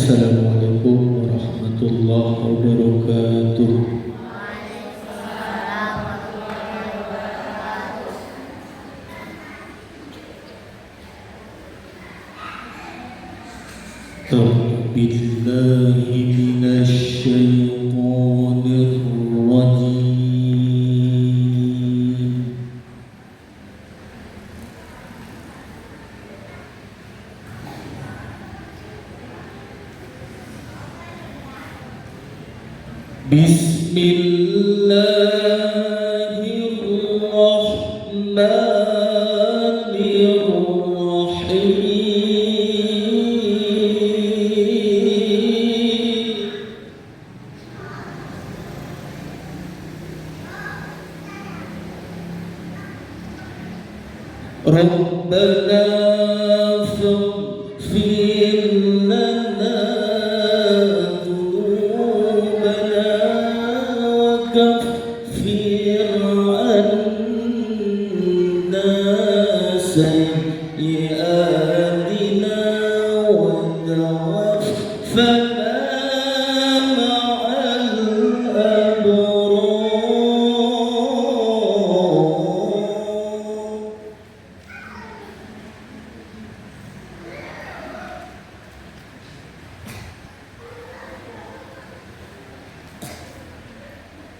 Assalamualaikum warahmatullahi wabarakatuh. Billahi minasyaitonir rajim. Rabbana faghfir lana dhunubana wa kaffir 'anna sayyi'atina wa tawaffana ma'al abrar.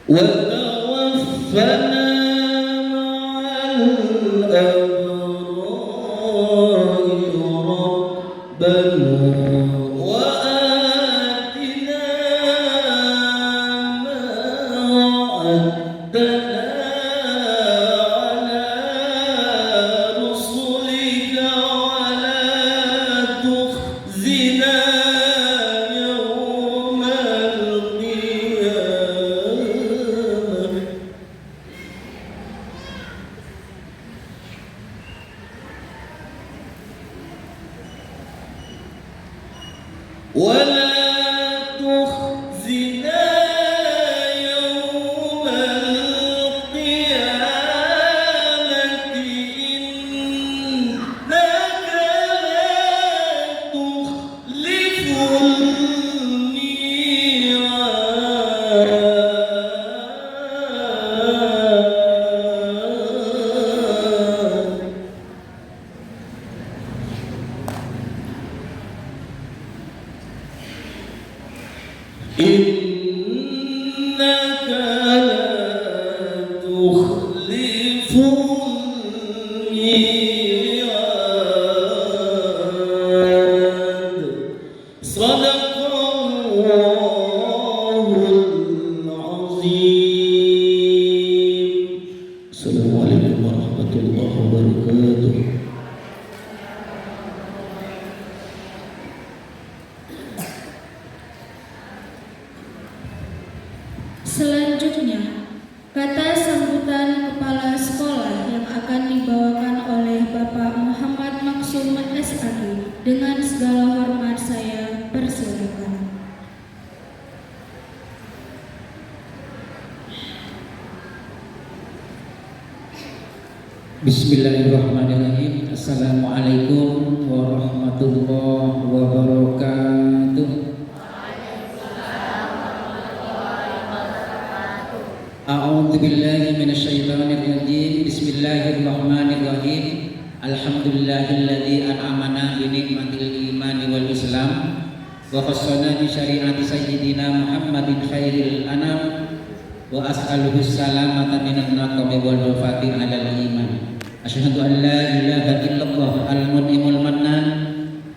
وتوفنا مع الأبرار ربنا وآتنا ما وعدتنا على رسلك ولا تخزنا يوم القيامة. ولا تخزنا يوم القيامة إنك لا تخلف الميعاد. إنك لا تخلف الميعاد. صدق الله العظيم. السلام عليكم ورحمة الله وبركاته. Selanjutnya, kata sambutan kepala sekolah yang akan dibawakan oleh Bapak Muhammad Maksum SAG. Dengan segala hormat saya persilakan. Bismillahirrahmanirrahim. Assalamualaikum warahmatullahi wabarakatuh. A'udzu billahi minasyaitonir rajim. Bismillahirrahmanirrahim. Alhamdulillahilladzi an'amana bi ni'matil imani wal islam wa khassana bi syariati sayyidina Muhammadin khairil anam wa as'aluhu salamata minan naqami wal wafati 'alal iman. Asyhadu an la ilaha illallah al-mun'imul mannan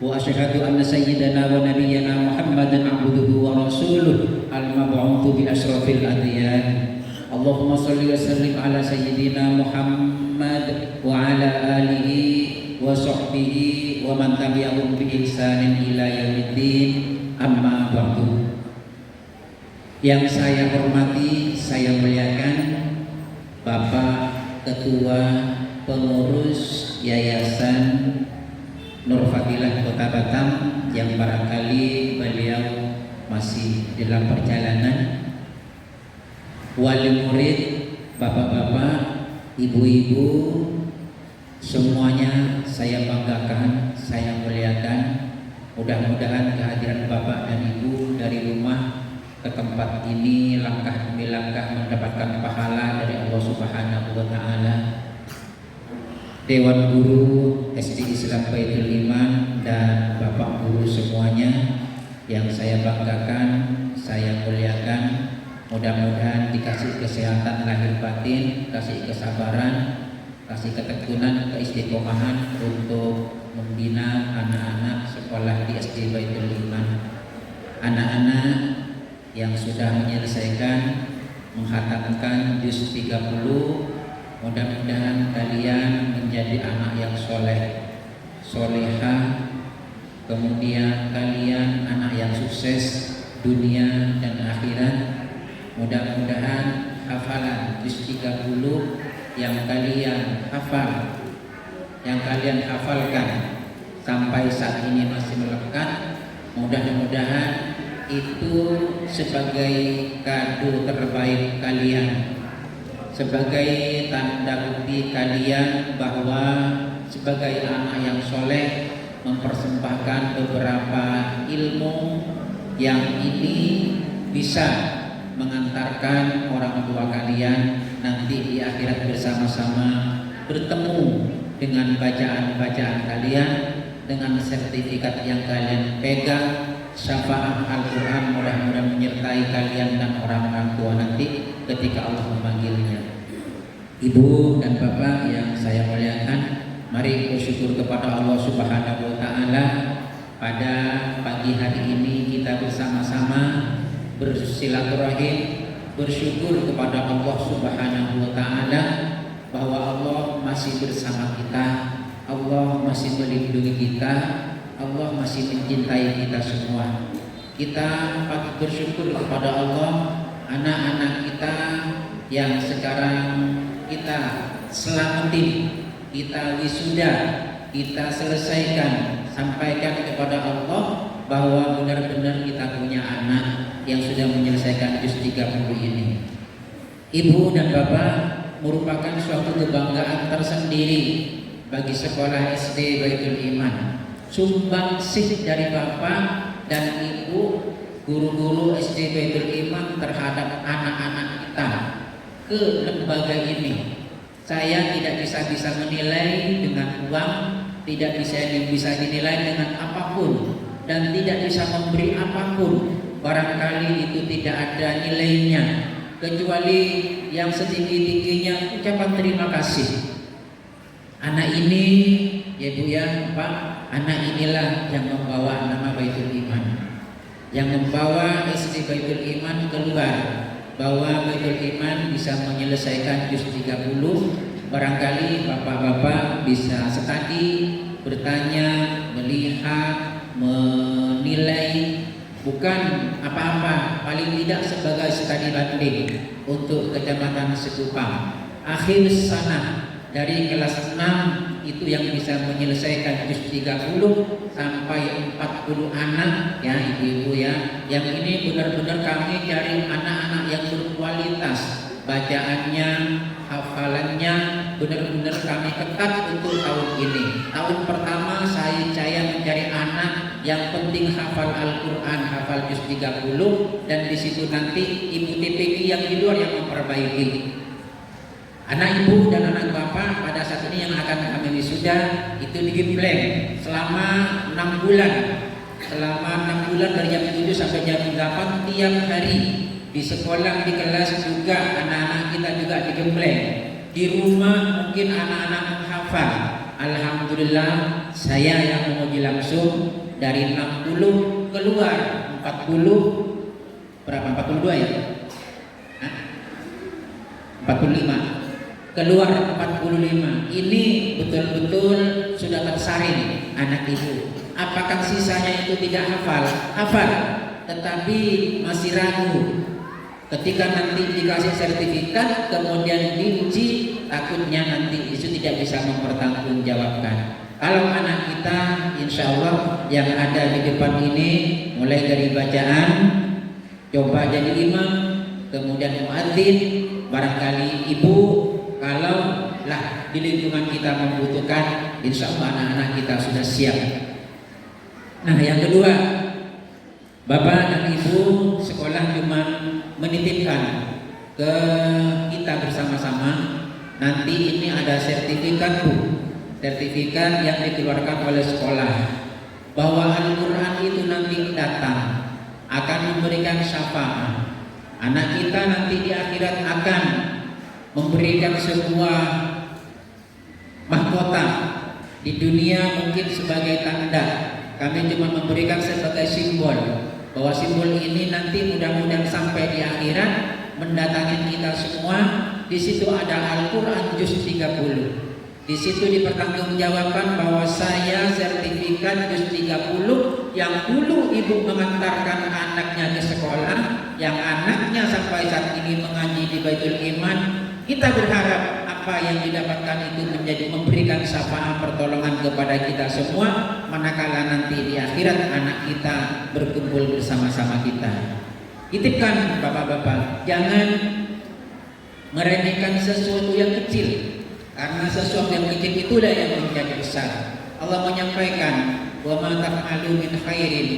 wa asyhadu anna sayyidana wa nabiyyana Muhammadan 'abduhu wa rasuluh al-mab'utsu bi asyrafil adyan. Allahumma sholli wa sallim ala sayyidina Muhammad wa ala alihi wa sahbihi wa man tabi'ahum bi ihsanin ila yaumiddin. Amma ba'du. Yang saya hormati, saya muliakan Bapak Ketua Pengurus Yayasan Nur Fadilah Kota Batam yang barangkali beliau masih dalam perjalanan, wali murid, bapak-bapak, ibu-ibu, semuanya saya banggakan, saya muliakan. Mudah-mudahan kehadiran Bapak tempat ini langkah demi langkah mendapatkan pahala dari Allah Subhanahu wa taala. Dewan Guru SD Islam Baitul Iman dan Bapak Guru semuanya yang saya banggakan, saya muliakan. Mudah-mudahan dikasih kesehatan lahir batin, kasih kesabaran, kasih ketekunan, keistiqomahan untuk membina anak-anak sekolah di SD Baitul Iman. Anak-anak yang sudah menyelesaikan menghatamkan juz 30, mudah-mudahan kalian menjadi anak yang soleh, solehah, kemudian kalian anak yang sukses dunia dan akhirat. Mudah-mudahan hafalan juz 30 yang kalian hafal, yang kalian hafalkan sampai saat ini masih melekat, mudah-mudahan itu sebagai kado terbaik kalian, sebagai tanda bukti kalian bahwa sebagai anak yang soleh mempersembahkan beberapa ilmu yang ini bisa mengantarkan orang tua kalian nanti di akhirat bersama-sama bertemu dengan bacaan-bacaan kalian, dengan sertifikat yang kalian pegang. Syafaat Al-Quran mudah-mudahan menyertai kalian dan orang-orang tua nanti ketika Allah memanggilnya. Ibu dan Bapak yang saya muliakan, mari bersyukur kepada Allah Subhanahu wa taala. Pada pagi hari ini kita bersama-sama bersilaturahim, bersyukur kepada Allah Subhanahu wa taala bahwa Allah masih bersama kita, Allah masih melindungi kita, Allah masih mencintai kita semua. Kita patut bersyukur kepada Allah, anak-anak kita yang sekarang kita selamatin, kita wisuda, kita selesaikan, sampaikan kepada Allah bahwa benar-benar kita punya anak yang sudah menyelesaikan juz 30 ini. Ibu dan Bapak, merupakan suatu kebanggaan tersendiri bagi sekolah SD Baitul Iman. Sumbangsih dari Bapak dan Ibu guru-guru SD Baitul Iman terhadap anak-anak kita ke lembaga ini. Saya tidak bisa menilai dengan uang, tidak bisa dinilai dengan apapun, dan tidak bisa memberi apapun. Barangkali itu tidak ada nilainya, kecuali yang setinggi-tingginya ucapan terima kasih. Anak ini, ya Bu ya Pak, anak inilah yang membawa nama Baitul Iman, yang membawa SD Baitul Iman keluar, bahwa Baitul Iman bisa menyelesaikan juz 30. Barangkali bapak-bapak bisa sekali bertanya, melihat, menilai, bukan apa-apa, paling tidak sebagai studi banding untuk Kecamatan Sekupang. Akhir sana dari kelas 6 itu yang bisa menyelesaikan juz 30 sampai 40 anak ya ibu-ibu ya. Yang ini benar-benar kami cari anak-anak yang berkualitas, bacaannya, hafalannya benar-benar kami ketat untuk tahun ini. Tahun pertama saya mencari anak yang penting hafal Al-Quran, hafal juz 30, dan di situ nanti ibu TPQ yang di luar yang memperbaiki. Anak ibu dan anak bapak pada saat ini yang akan kami wisuda itu digembleng selama 6 bulan. Selama 6 bulan dari jam 7 sampai jam 8 tiap hari. Di sekolah, di kelas juga anak-anak kita juga digembleng. Di rumah mungkin anak-anak menghafal. Alhamdulillah saya yang menguji langsung dari 60 keluar 40, berapa? 42 ya? 45 keluar 45. Ini betul-betul sudah tersaring anak ibu. Apakah sisanya itu tidak hafal? Hafal, tetapi masih ragu. Ketika nanti dikasih sertifikat kemudian diuji, takutnya nanti itu tidak bisa mempertanggungjawabkan. Kalau anak kita insya Allah yang ada di depan ini, mulai dari bacaan, coba jadi imam, kemudian muadzin, barangkali ibu kalau lah di lingkungan kita membutuhkan, insya Allah anak-anak kita sudah siap. Nah yang kedua, Bapak dan Ibu sekolah cuma menitipkan ke kita bersama-sama. Nanti ini ada sertifikat Bu, sertifikat yang dikeluarkan oleh sekolah bahwa Al-Quran itu nanti datang akan memberikan syafaat. Anak kita nanti di akhirat akan memberikan sebuah mahkota. Di dunia mungkin sebagai tanda, kami cuma memberikan sebagai simbol, bahwa simbol ini nanti mudah-mudahan sampai di akhirat mendatangi kita semua. Di situ ada Al-Quran juz 30. Di situ dipertanggungjawabkan bahwa saya sertifikat juz 30 yang dulu ibu mengantarkan anaknya ke sekolah, yang anaknya sampai saat ini mengaji di Baitul Iman. Kita berharap apa yang didapatkan itu menjadi memberikan syafaat pertolongan kepada kita semua, manakala nanti di akhirat anak kita berkumpul bersama-sama kita. Titipkan Bapak-bapak, jangan meremehkan sesuatu yang kecil, karena sesuatu yang kecil itulah yang menjadi besar. Allah menyampaikan, wa ma taf'alu min khairin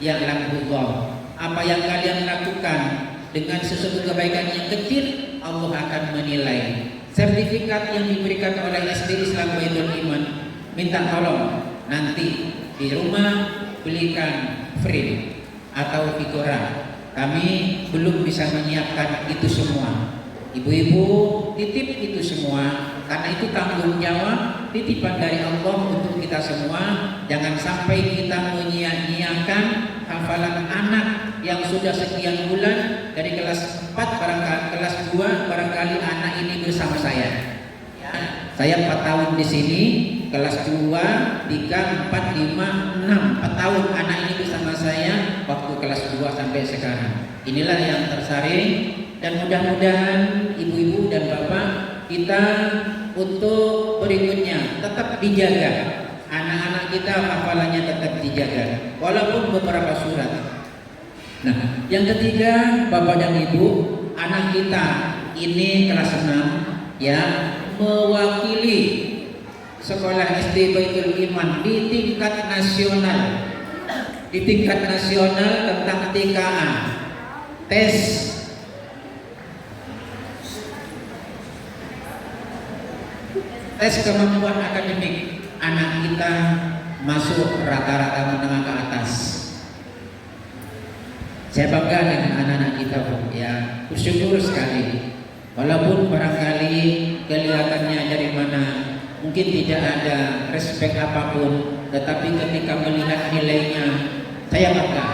ya'lamuhu Allah. Apa yang kalian lakukan dengan sesuatu kebaikan yang kecil, Allah akan menilai. Sertifikat yang diberikan oleh SD Islam Baitul Iman, minta tolong nanti di rumah belikan frame atau figura. Kami belum bisa menyiapkan itu semua. Ibu-ibu titip itu semua, karena itu tanggung jawab titipan dari Allah untuk kita semua. Jangan sampai kita menyia-nyiakan hafalan anak yang sudah sekian bulan dari kelas 4 barangkali kelas 2 barangkali anak ini bersama saya. Ya, saya 4 tahun di sini, kelas 2, 3, 4, 5, 6, 4 tahun anak ini bersama saya waktu kelas 2 sampai sekarang. Inilah yang tersaring, dan mudah-mudahan ibu-ibu dan bapak kita untuk berikutnya tetap dijaga. Anak-anak kita hafalannya tetap dijaga walaupun beberapa surat. Nah, yang ketiga, Bapak dan Ibu, anak kita ini kelas 6 ya, mewakili sekolah SD Baitul Iman di tingkat nasional. Di tingkat nasional tentang TKA, tes kemampuan akademik. Anak kita masuk rata-rata menengah ke atas. Saya bangga dengan anak-anak kita, Bu, ya, bersyukur sekali. Walaupun barangkali kelihatannya dari mana mungkin tidak ada respek apapun, tetapi ketika melihat nilainya, saya bangga.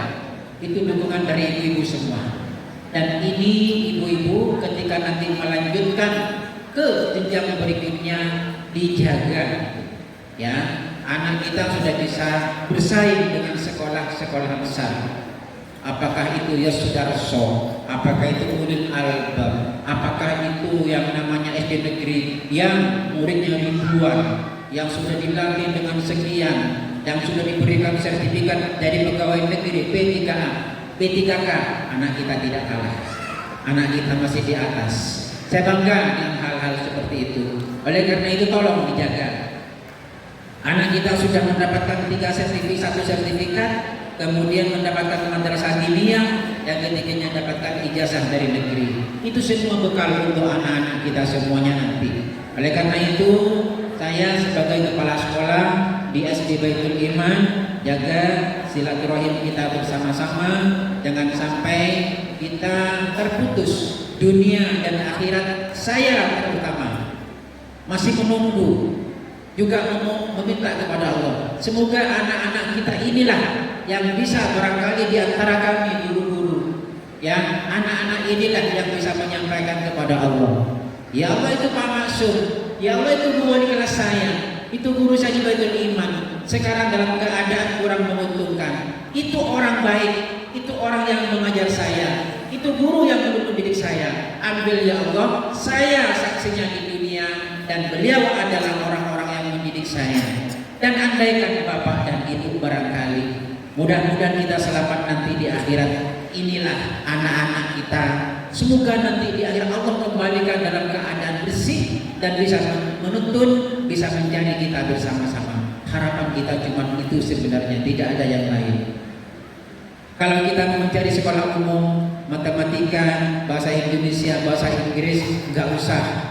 Itu dukungan dari ibu-ibu semua. Dan ini ibu-ibu ketika nanti melanjutkan ke jenjang berikutnya dijaga. Ya, anak kita sudah bisa bersaing dengan sekolah-sekolah besar. Apakah itu Yosudarso, apakah itu Ulil Albab, apakah itu yang namanya SD negeri yang muridnya ribuan, yang sudah dilatih dengan sekian, yang sudah diberikan sertifikat dari pegawai negeri P3A, P3K. Anak kita tidak kalah, anak kita masih di atas. Saya bangga dengan hal-hal seperti itu. Oleh karena itu tolong dijaga. Anak kita sudah mendapatkan 3 sertifikat, 1 sertifikat, kemudian mendapatkan madrasah diniyah, yang ketiganya dapatkan ijazah dari negeri. Itu semua bekal untuk anak-anak kita semuanya nanti. Oleh karena itu, saya sebagai kepala sekolah di SD Baitul Iman, jaga silaturahim kita bersama-sama. Jangan sampai kita terputus dunia dan akhirat. Saya terutama masih menunggu, juga meminta kepada Allah, semoga anak-anak kita inilah yang bisa barangkali di antara kami guru-guru, ya, anak-anak inilah yang bisa menyampaikan kepada Allah. Ya Allah, itu Pak Maksum, ya Allah, itu guru di kelas saya, itu guru saya di Baitul Iman, sekarang dalam keadaan kurang menguntungkan. Itu orang baik, itu orang yang mengajar saya, itu guru yang dulu mendidik saya. Ambil ya Allah, saya saksinya di dunia dan beliau adalah orang-orang yang mendidik saya. Dan andaikan Bapak dan Ibu barangkali, mudah-mudahan kita selamat nanti di akhirat. Inilah anak-anak kita, semoga nanti di akhirat Allah kembalikan dalam keadaan bersih dan bisa menuntun, bisa mencari kita bersama-sama. Harapan kita cuma itu sebenarnya, tidak ada yang lain. Kalau kita mau mencari sekolah umum, matematika, bahasa Indonesia, bahasa Inggris, nggak usah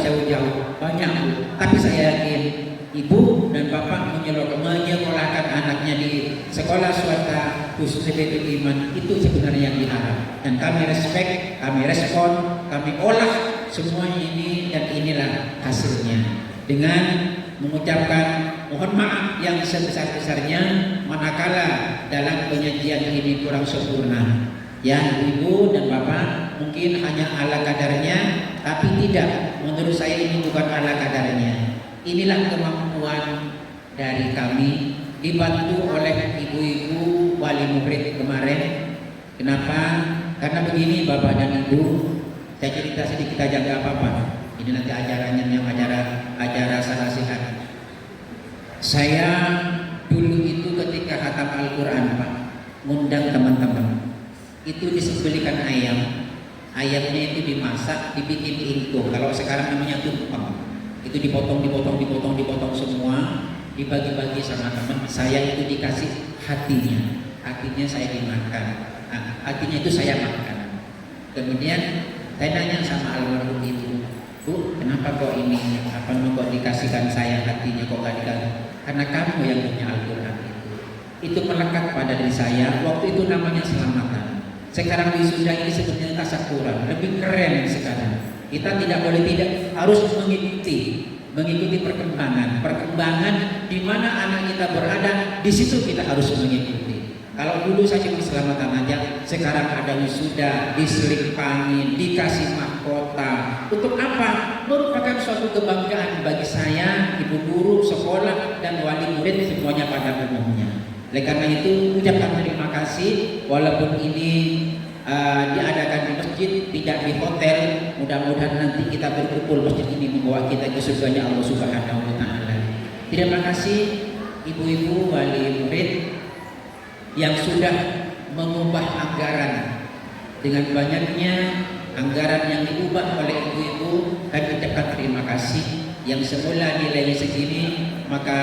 jauh-jauh, banyak Bu. Tapi saya yakin ibu dan bapak menyekolahkan anaknya di sekolah swasta khusus Baitul Iman, itu sebenarnya yang diharap. Dan kami respect, kami respon, kami olah semua ini, dan inilah hasilnya. Dengan mengucapkan mohon maaf yang sebesar-besarnya manakala dalam penyajian ini kurang sempurna. Ya ibu dan bapak, mungkin hanya ala kadarnya, tapi tidak, menurut saya ini bukan ala kadarnya. Inilah kemampuan dari kami, dibantu oleh ibu-ibu wali murid kemarin. Kenapa? Karena begini Bapak dan Ibu, saya cerita sedikit aja, nggak apa-apa. Ini nanti acaranya yang acara salah sehat. Saya dulu itu ketika khatam Al-Quran Pak, ngundang teman-teman, itu disembelikan ayam, ayamnya itu dimasak, dibikin ingko. Kalau sekarang namanya tumpeng. Itu dipotong semua, dibagi-bagi sama teman. Saya itu dikasih hatinya saya dimakan, hatinya itu saya makan. Kemudian saya nanya sama almarhum ibu, Bu, kenapa kok ini, kok dikasihkan saya hatinya, kok gak dikasih? Karena kamu yang punya Al-Quran itu melekat pada diri saya. Waktu itu namanya selamatan. Sekarang wisuda ini sebenarnya tasakuran, lebih keren sekarang. Kita tidak boleh tidak, harus mengikuti perkembangan di mana anak kita berada, di situ kita harus mengikuti. Kalau dulu saya cuma selamatan aja, sekarang ada wisuda, diselipangin, dikasih mahkota. Untuk apa? Merupakan suatu kebanggaan bagi saya, ibu guru, sekolah, dan wali murid semuanya pada umumnya. Oleh karena itu, ucapkan terima kasih, walaupun ini diadakan di masjid, tidak di hotel. Mudah-mudahan nanti kita berkumpul, masjid ini membawa kita ke surganya Allah Subhanahu wa Ta'ala. Terima kasih ibu-ibu wali murid yang sudah mengubah anggaran. Dengan banyaknya anggaran yang diubah oleh ibu-ibu, kami ucapkan terima kasih. Yang semula nilainya segini, maka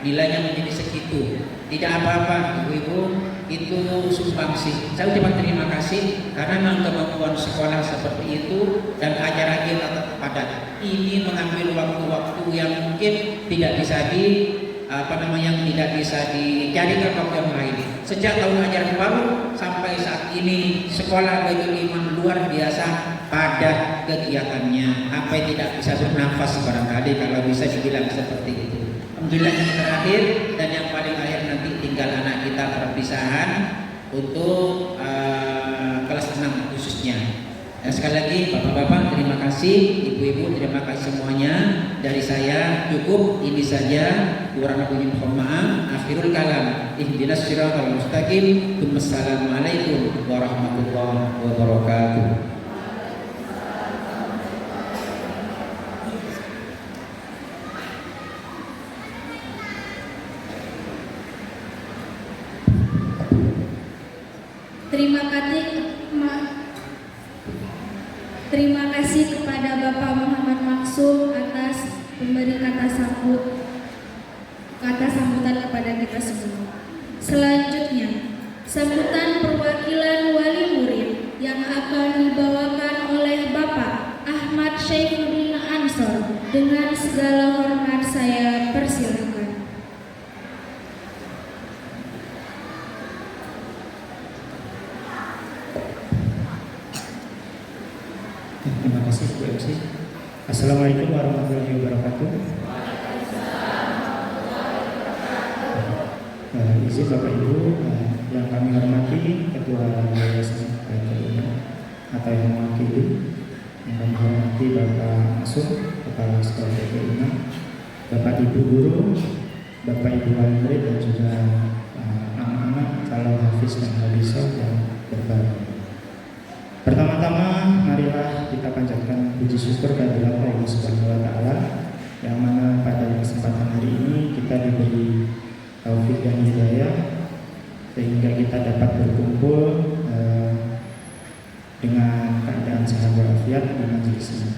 nilainya menjadi segitu. Tidak apa-apa ibu-ibu, itu sumbangsi. Saya ucapkan terima kasih karena memang kemampuan sekolah seperti itu dan acara kita tetap padat. Ini mengambil waktu-waktu yang mungkin tidak bisa tidak bisa dicarikan waktu yang lain. Sejak tahun ajaran baru sampai saat ini sekolah Baitul Iman luar biasa padat kegiatannya. Sampai tidak bisa bernafas barangkali kalau bisa dibilang seperti itu. Alhamdulillah yang terakhir dan yang paling akhir nanti tinggal anak kita perpisahan untuk kelas 6 khususnya. Dan sekali lagi bapak-bapak terima kasih, ibu-ibu terima kasih semuanya. Dari saya cukup ini saja, kurang lebihnya mohon maaf. Akhirul kalam, ihdinas siratal mustaqim. Wassalamualaikum warahmatullahi wabarakatuh. Terima kasih kepada Bapak Muhammad Maksum atas memberi kata sambutan kepada kita semua. Selanjutnya, sambutan perwakilan wali murid yang akan dibawakan oleh Bapak Ahmad Syaifuddin Ansor. Dengan segala hormat saya persilakan. Terima kasih Bu MC. Assalamualaikum warahmatullahi wabarakatuh. Izin Bapak Ibu yang kami hormati, Ketua Yayasan Baitul Iman atau yang mewakili, yang kami hormati Bapak Masuk, Kepala Sekolah Baitul Iman, Bapak Ibu Guru, Bapak Ibu wali murid, dan juga anak-anak calon hafiz dan hafizah yang berbahagia. Pertama-tama marilah kita panjatkan puji syukur kehadirat Allah Subhanahu wa Ta'ala, yang mana pada kesempatan hari ini kita diberi taufik dan hidayah sehingga kita dapat berkumpul dengan keadaan sehat walafiat di majelis ini.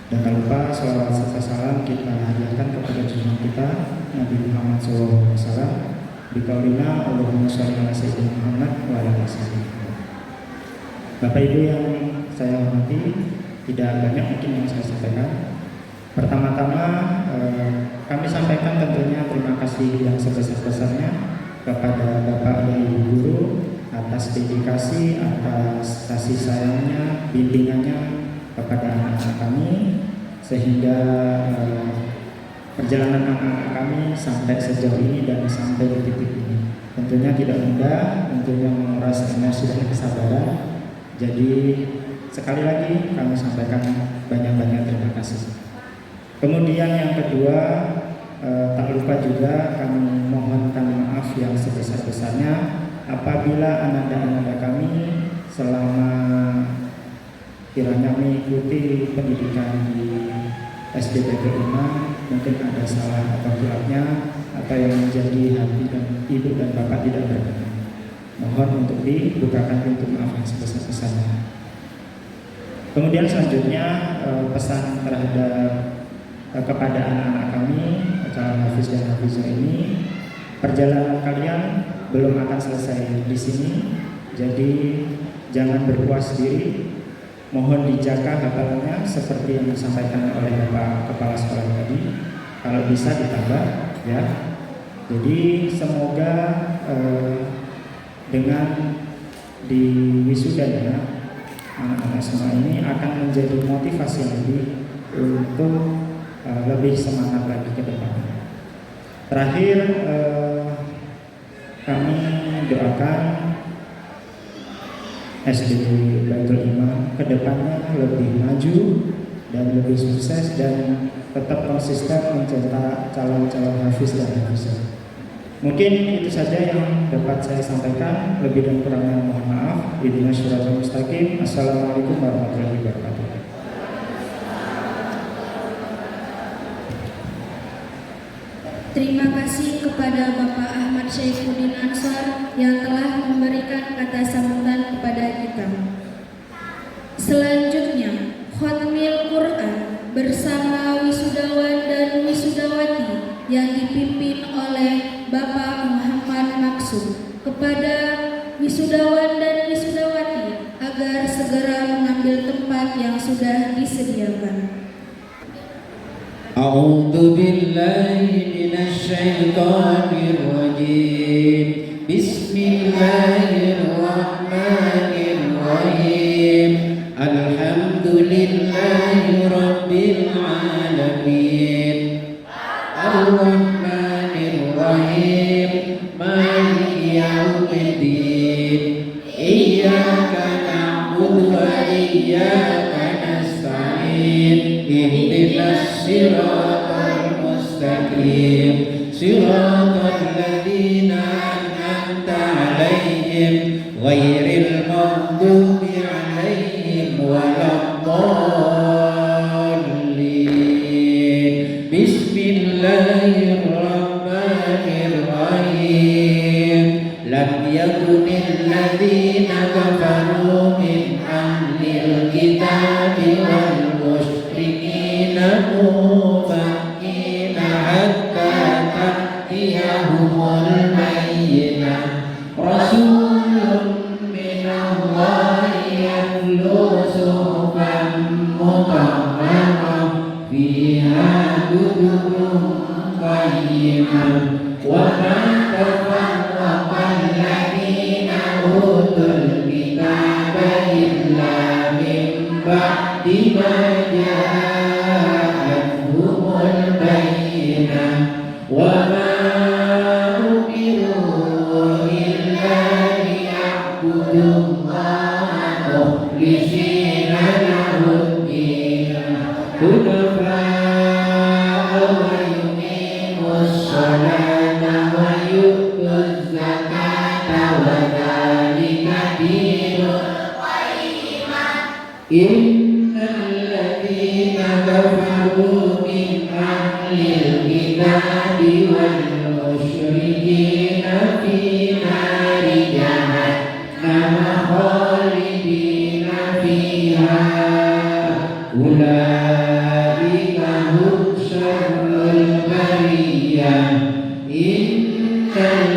Dan tak lupa sholawat serta salam kita hadiahkan kepada junjungan kita Nabi Muhammad SAW, Biqaulina Allahumma sholli ala sayyidina Muhammad wa ala ali sayyidina Muhammad. Bapak Ibu yang saya hormati, tidak banyak mungkin yang saya sampaikan. Pertama-tama kami sampaikan tentunya terima kasih yang sebesar-besarnya kepada Bapak dan Ibu Guru atas dedikasi, atas kasih sayangnya, bimbingannya kepada anak-anak kami, sehingga perjalanan anak-anak kami sampai sejauh ini dan sampai di titik ini. Tentunya tidak mudah, tentunya menguras emosi dan kesabaran. Jadi sekali lagi kami sampaikan banyak-banyak terima kasih. Kemudian yang kedua, tak lupa juga kami mohonkan maaf yang sebesar-besarnya apabila ananda-ananda kami selama kiranya mengikuti pendidikan di SDPT 5 mungkin ada salah atau hilafnya atau yang menjadi hati dan ibu dan bapak tidak berkenan. Mohon untuk dibukakan pintu maaf yang sebesar-besarnya. Kemudian selanjutnya pesan terhadap kepada anak-anak kami, calon hafiz dan hafizah ini, perjalanan kalian belum akan selesai di sini, jadi jangan berpuas diri. Mohon dijaga hafalannya seperti yang disampaikan oleh Bapak Kepala Sekolah tadi. Kalau bisa ditambah, ya. Jadi semoga dengan di wisudanya anak-anak semua ini akan menjadi motivasi lebih untuk lebih semangat lagi ke depan. Terakhir kami doakan SD Baitul Iman ke depannya lebih maju dan lebih sukses dan tetap konsisten mencetak calon-calon hafiz dan hafizah. Mungkin itu saja yang dapat saya sampaikan. Lebih dan kurangnya mohon maaf. Ihdinas shiratal mustaqim. Assalamualaikum warahmatullahi wabarakatuh. Terima kasih kepada Bapak Ahmad Syaifuddin Ansor yang telah memberikan kata sambutan kepada kita. Selanjutnya, Khatmil Quran bersama wisudawan dan wisudawati yang dipimpin oleh Bapak Muhammad Maksud kepada wisudawan dan wisudawati agar segera mengambil tempat yang sudah disediakan. A'udzu billahi minasy syaithanir rajim. Bismillahirrahmanirrahim. Alhamdulillahi rabbil alamin. Ar-Rahmanir Rahim. Maliki yaumiddin. Iyyaka na'budu wa iyyaka nasta'in. Ihdinas siratal mustaqim. Siratal ladzina an'amta 'alaihim ghairil maghdubi 'alaihim waladdallin. Bismillahirrahmanirrahim. Lam yakunil ladzina kafaru min ahlil kitabi wal musyrikina mufakkina hatta ta'tiyahumul bayyinah. Rasulun minallahi yatlu suhufan mutahharah fiha kutubun qayyimah. Wa ma tafarraqa alladziina utul kitaba illa min ba'di ma ja'atuhumul bayyinah. Wa ma umiru illa liya'budullaha mukhlishina lahud-din hunafa'a wa yuqimus sholata wa yu'tuz zakata wa dzalika dinul qayyimah. Innal ladzina kafaru min ahlil kitabi wal musyrikina fi nari jahannam khalidina fiha ulaika hum syarrul bariyah. Innal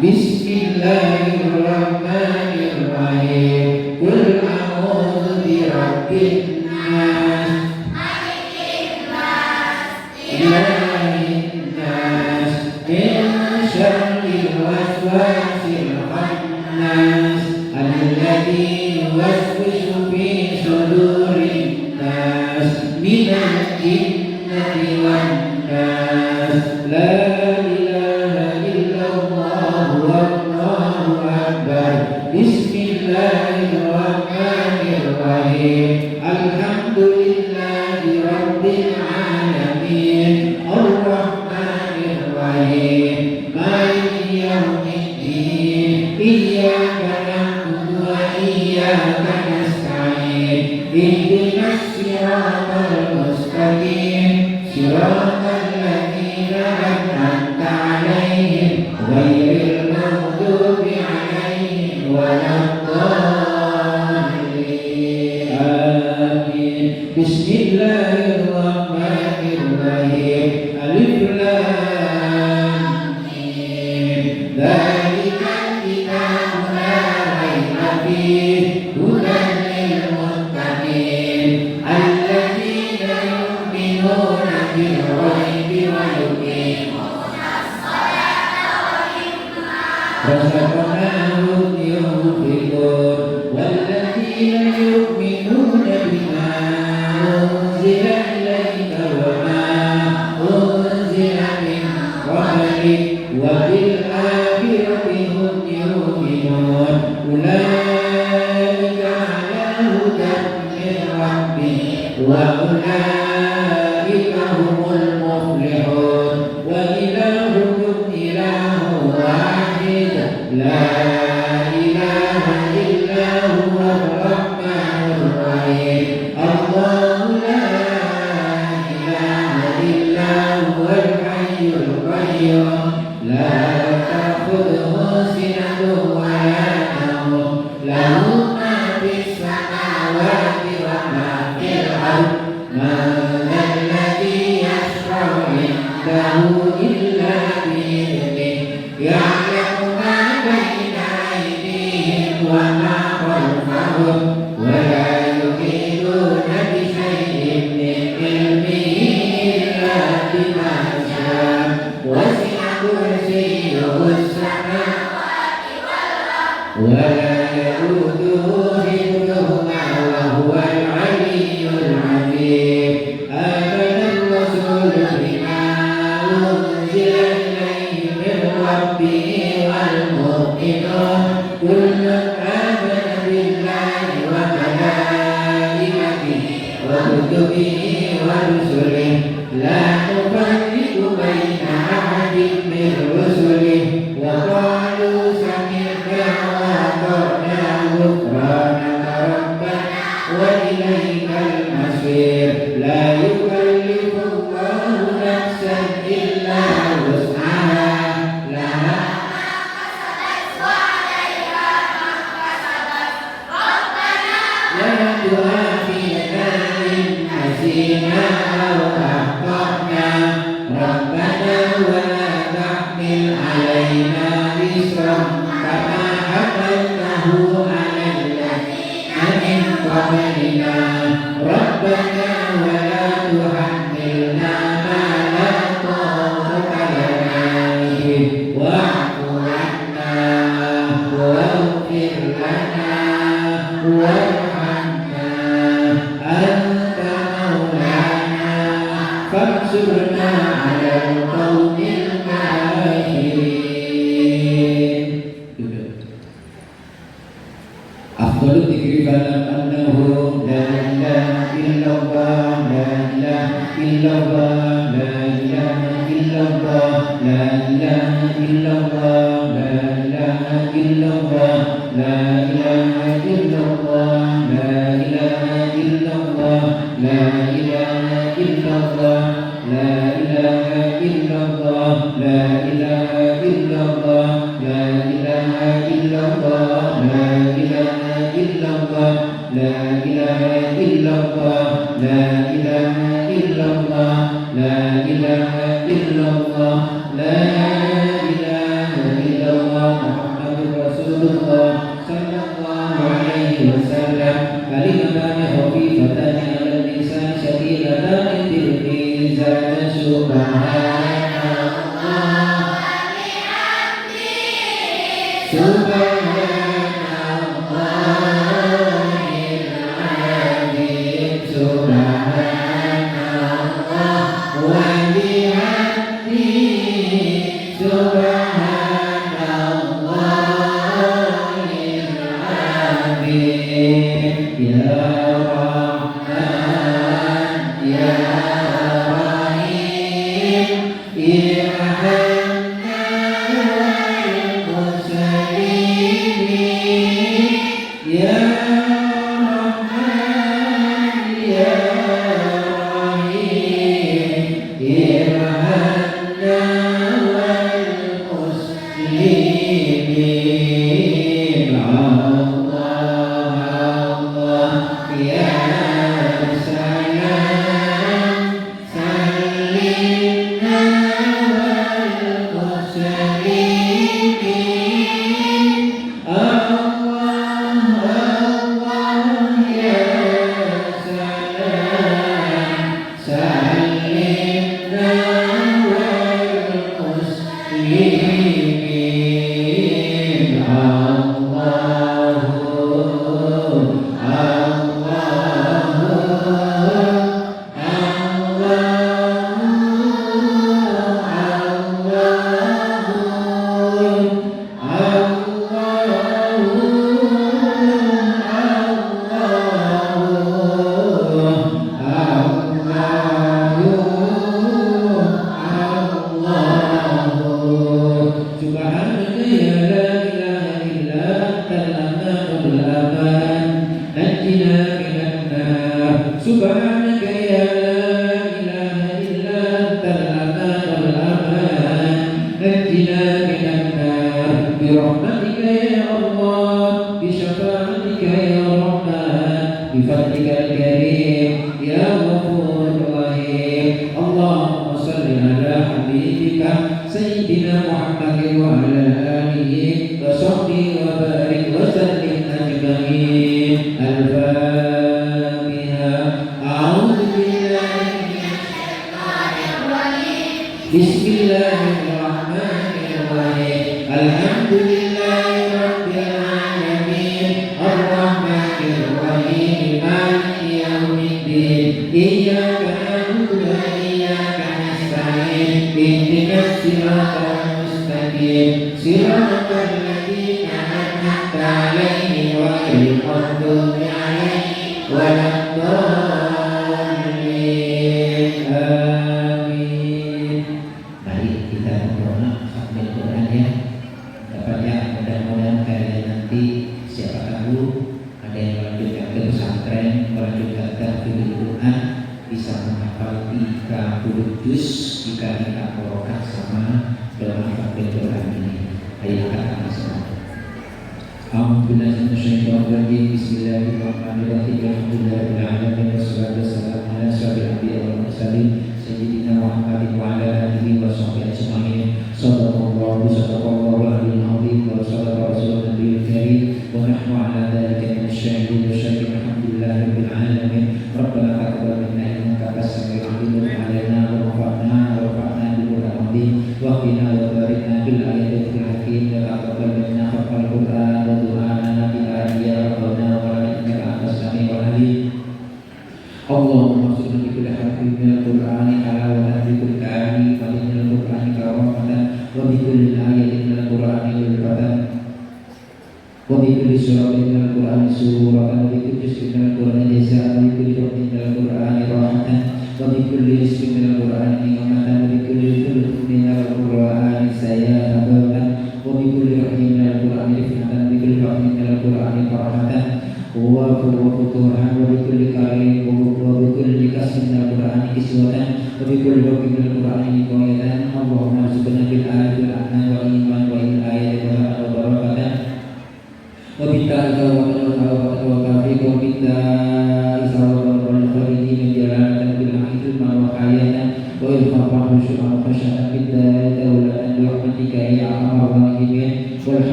Bismillahirrahmanirrahim. Qul a'udzu birabbin nas, ilahin nas, min syarril waswasil khannas, alladzi yuwaswisu fi sudurin nas, minal jinnati wan nas. La ilaha illallah wallahu akbar. Bismillahirrahmanirrahim. Alhamdulillahi rabbil alamin. Ar-Rahmanir-Rahim. Maliki yaumiddin. Iyyaka na'budu wa iyyaka nasta'in. Ihdinas siratal mustaqim. Siratal ladzina an'amta 'alaihim ghairil maghdubi 'alaihim waladdallin. Amin. Bismillahirrahmanirrahim. Alif lam mim. Dzalikal kitabu la raiba fihi hudan lil muttaqin alladzina yu'minuna bil ghaibi wa yuqimuna as-salata wa mimma razaqnahum yunfiqun walladzina yu'minuna bima unzila ilayka wa ma unzila min qablik wa bil akhirati hum yuqinun ulaika ala hudan min rabbihim wa ulaika humul muflihun wa ilahukum ilahun wahid la ilaha illa huwa ar-rahmanur rahim. Allahu la ilaha illa huwa al-hayyul qayyum la ta'khudhuhu sinatun wa la nawm lahu ma fis samawati wa ma fil ardh man alladhi yashfa'u 'indahu illa bi'idhnihi ya'lamu ma bayna aydihim wa ma khalfahum wa la yuhituna bi shay'in min ilmihi illa bima sha'a wasi'a kursiyyuhu as-samawati wal ardh wa la ya'uduhu hifdhuhuma wa huwa al-'aliyyul 'azim. Amana ar-rasulu bima unzila ilayhi min rabbihi wal mu'minun kullun amana billahi wa malaikatihi wa kutubihi wa rusulihi la nufarriqu baina ahadin min rusulihi wa qalu sami'na wa ata'na ghufranaka rabbana wa ilaikal masir. La yukallifu Allahu nafsan illa wus'aha laha la tu'akhidhna in nasina aw akhtana rabbana wa la tahmil 'alaina isran kama hamaltahu 'alal ladzina min qablina rabbana wa la tuhammilna ma la taqata lana bihi wa'fu 'anna waghfir lana warhamna anta maulana fansurna 'alal qaumil kafirin. Afdalu dzikri balam annahu la ilaha illallah la ilaha illallah la ilaha illallah la ilaha illallah la ilaha illallah la ilaha illallah la ilaha illallah la ilaha illallah la ilaha illallah la ilaha illallah la ilaha illallah la ilaha illallah la ilaha illallah la ilaha illallah la ilaha illallah la ilaha illallah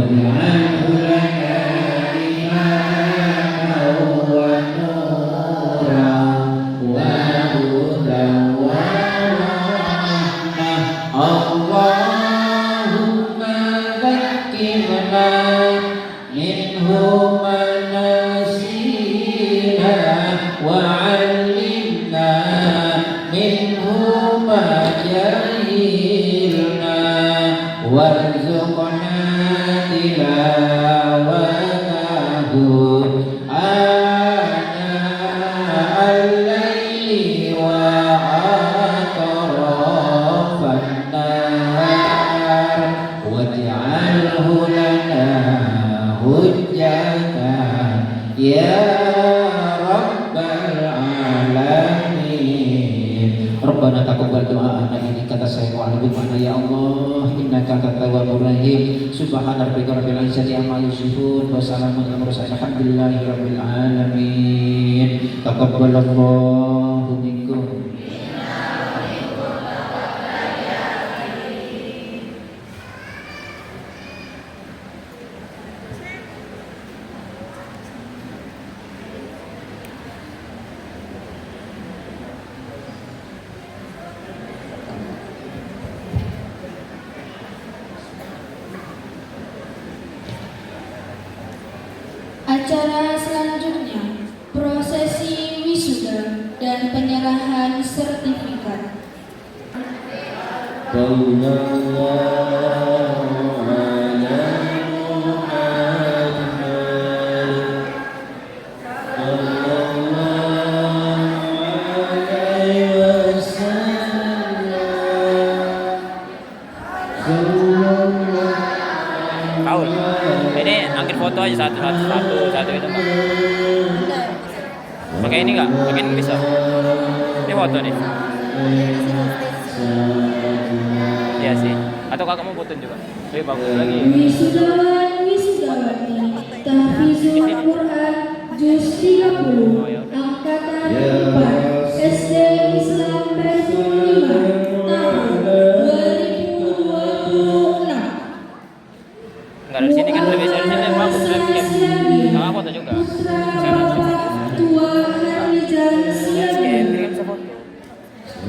واجعله لنا إماما ونورا rabbal alamin. Rabbana taqabbal du'ana innaka as-sami'ul 'alim. Ya Allah, innaka at-tawwabur rahim. Subhana rabbika rabbil izzati amma yasifun wa salamun alal mursalin alhamdulillahi rabbil alamin. Taqabbalallahu minkum. Acara selanjutnya, prosesi wisuda dan penyerahan sertifikat. Sallallahu ala Muhammad. Sallallahu alaihi wasallam. Paul, ini angkat foto aja satu itu Pak. Pakai ini nggak? Pakai ini bisa. Ini foto nih. Iya sih. Atau kakak mau foto juga? Lebih bagus lagi. Wisudawan wisudawati tahfizul Quran juz 30 angkatan 4 SD Islam versi 5 tahun 2026. Enggak dari sini kan lebih dari sini bagus lebih cap. Kakak foto juga. Saya Tua Harlijan Siagian. kirim foto.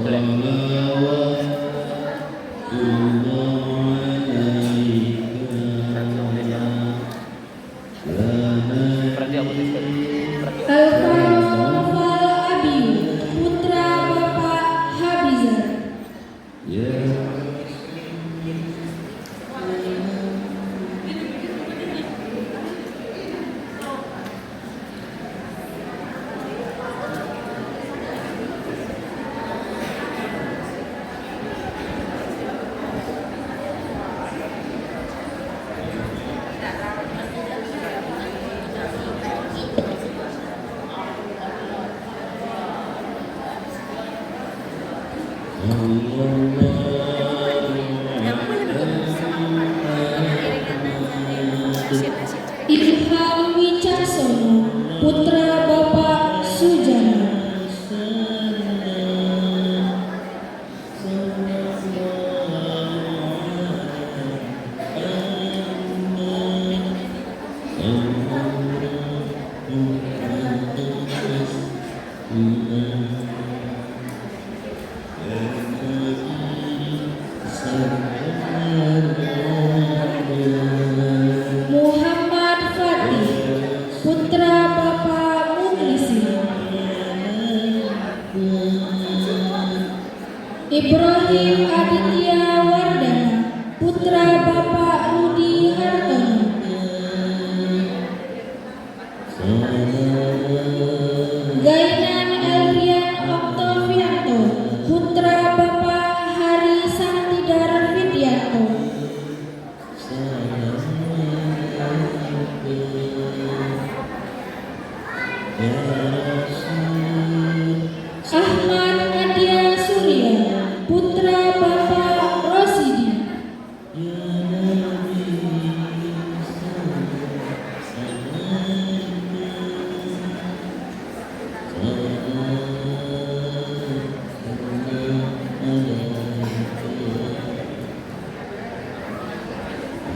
Boleh. Berarti aku tulis. Alfa Abi putra Bapak Habizar. Ilham Wicaksono putra Bapak Sujana. Muhammad Fatih putra Bapak Mukhlisi. Ibrahim Aditya Wardana putra Bapak Rudi Hartono. Gainan Elvian Oktavianto putra Bapak Hari Santidar Widianto. Ahmad Nadia Surya putra Bapak Rosidi.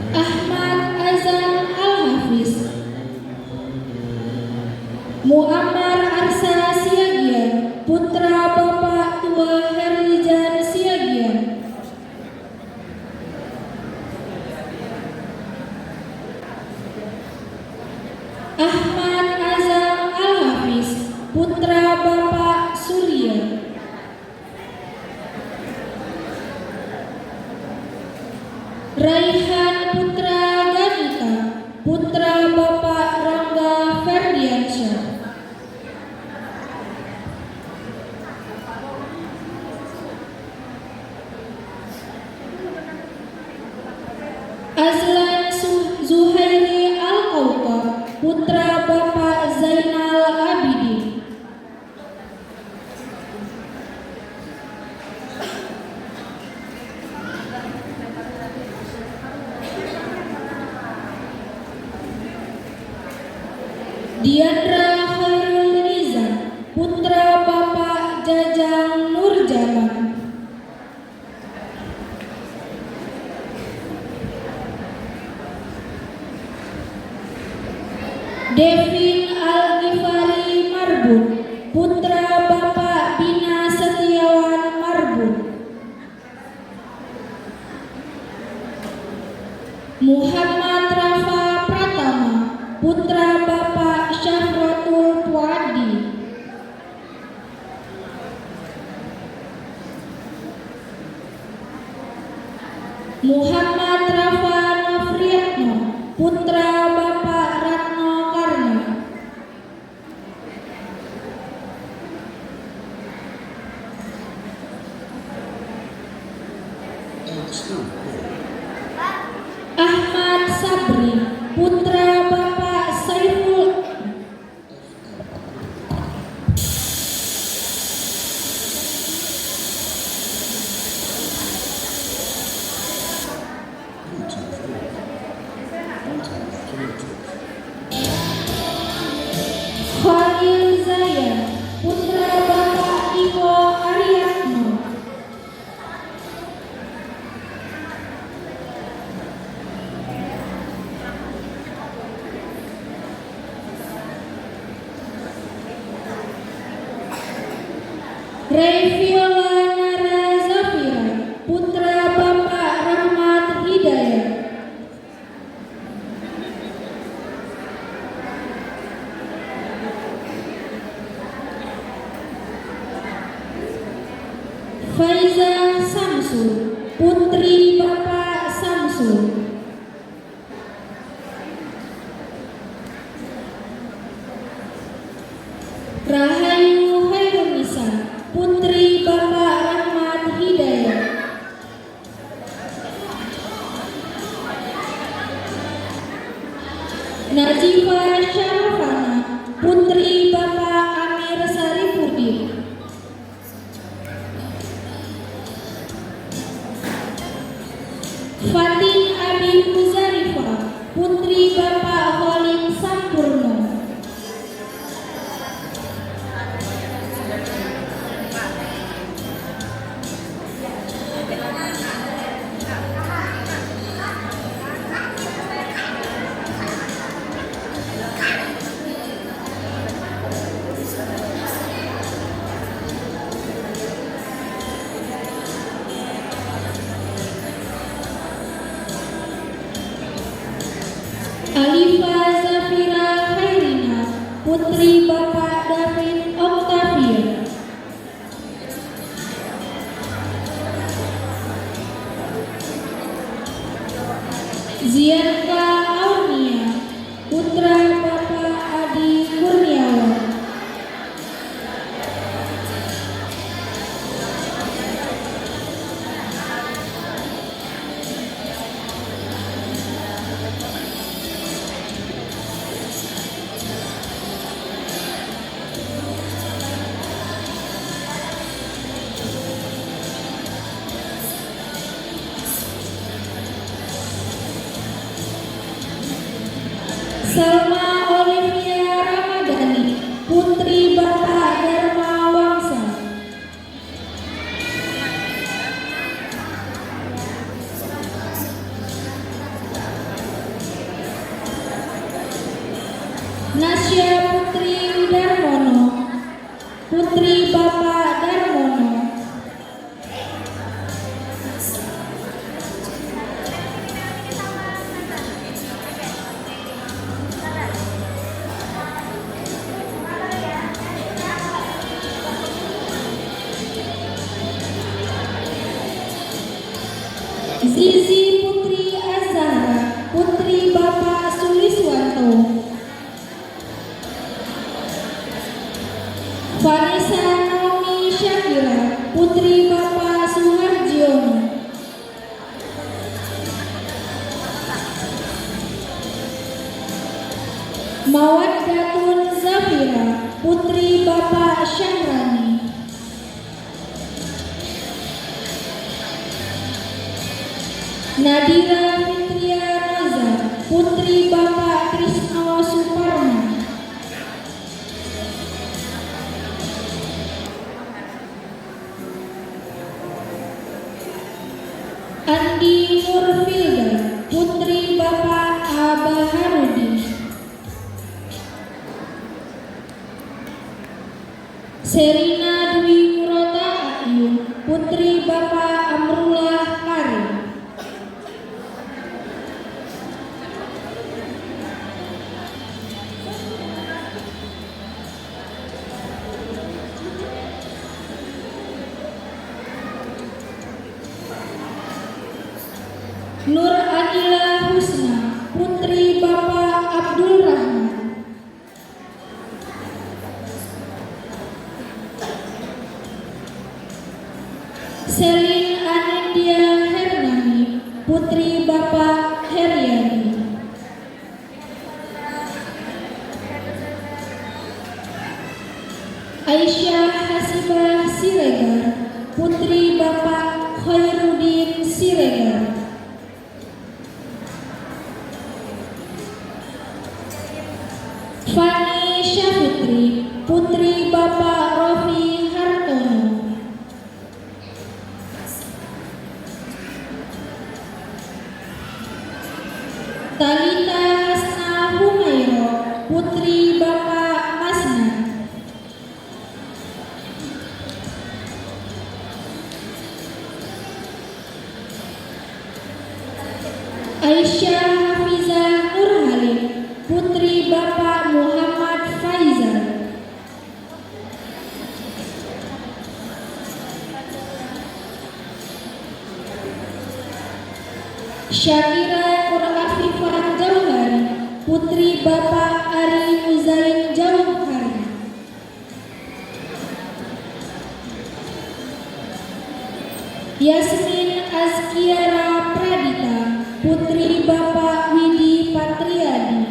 Ahmad Azan Al-Hafiz. Muammar Arsa Siagian putra Bapak Tua Herlijan Siagian. Ahmad Azam Al-Hafiz putra Bapak Surya. Raihan putra Ganita putra Bapak Rangga Ferdiansyah. Marbun, putra Bapak Bina Setiawan Marbun. Muhammad Rafa Pratama, putra Bapak Syahratul Puadi. Muhammad Rafa Nofriatno, putra Bapak Ratno Karno. Ahmad Sabri, putra Bapak Saiful. Khalil Zaya, putra Bapak Iwo Ariatno. Reviola Nara Zafira, putra Bapak Rahmat Hidayat. Faiza Samsul, putri Bapak Samsul. Rahayu Hairunisa, putri Bapak Rahmat Hidayat. Najifa Syarafana, putri Bapak Amir Saripudin. Fatin Abi Muzarifa, putri Bapak Khalid Sampurno. Alifa Zafira Khairina, putri Bapak David Octavia. Zianka Aunia, putra Bapak Adi Kurniawan. Salma Olivia Ramadhani, putri Bapak Dharma Wangsa. Nasya Putri Darmono, putri Bapak Darmono. Zizi Putri Azhara, putri Bapak Suliswanto. Vanessa Naomi Syakira, putri Bapak Suharjiono. Mawaddatun Zafira, putri Bapak Syahrani. Nadira Fitria Nazar, putri Bapak Krisno Suparman. Andi Nurfilda, putri Bapak Abaharudin. Serina Dwi Murota Ayu, putri Bapak Amrullah Karim. Nur Adila Husna, putri Bapak Abdul Rahman. Selin Anindya Hernani, putri Bapak Heriani. Aisyah Hasibah Siregar, putri Bapak Khairuddin Siregar. Fani Syafitri, putri Bapak Rofi Hartono. Talita Hasna Humairo, putri Bapak Masna. Aisyah Hafizah Nurhalim, putri Bapak Muhammad Faizal. Syakira Nur Afifah Jauhari, putri Bapak Ari Muzain Jauhari. Yasmin Azkiara Pradita, putri Bapak Widi Patriadi.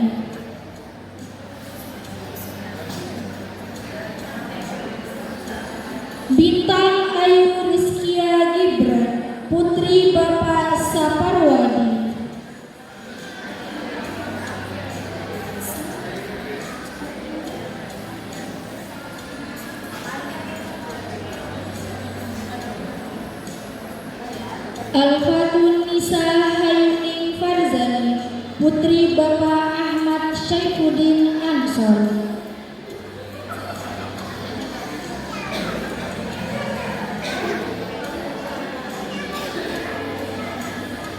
Bintang Ayu Rizkia Gibran, putri Bapak Saparwadi. Al-Fatun Nisa Hayuning Farzani, putri Bapak Ahmad Syaifuddin Ansor.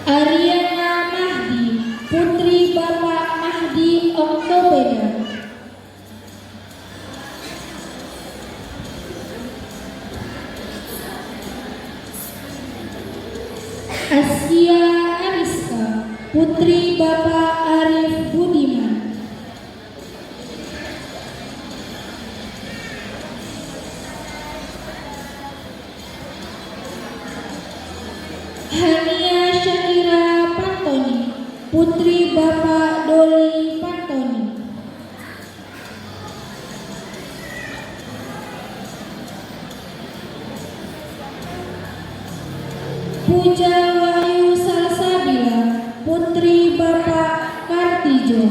Ariana Mahdi, putri Bapak Mahdi Oktobeda. Askia Ariska, putri Bapak Arif Budiman. Hania Syakira Pantoni, putri Bapak Doli Pantoni. Puja Wahyu Salsabila, putri Bapak Kartijo.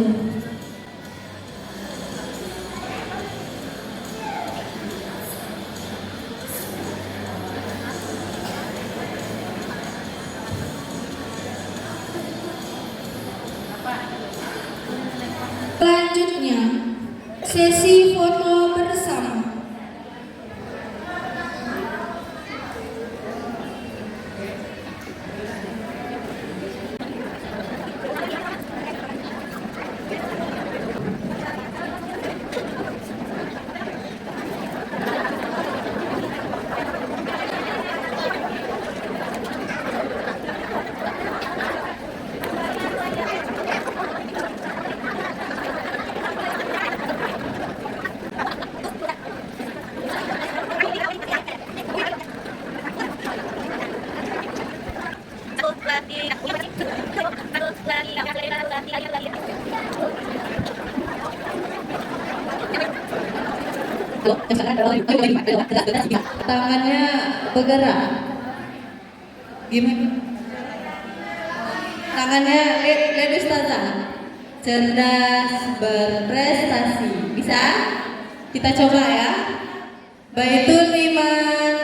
Selanjutnya, sesi foto bersama. Tangannya bergerak. Gimana? Tangannya lihat Ustazah. Cerdas berprestasi. Bisa? Kita coba ya. Baitul Iman.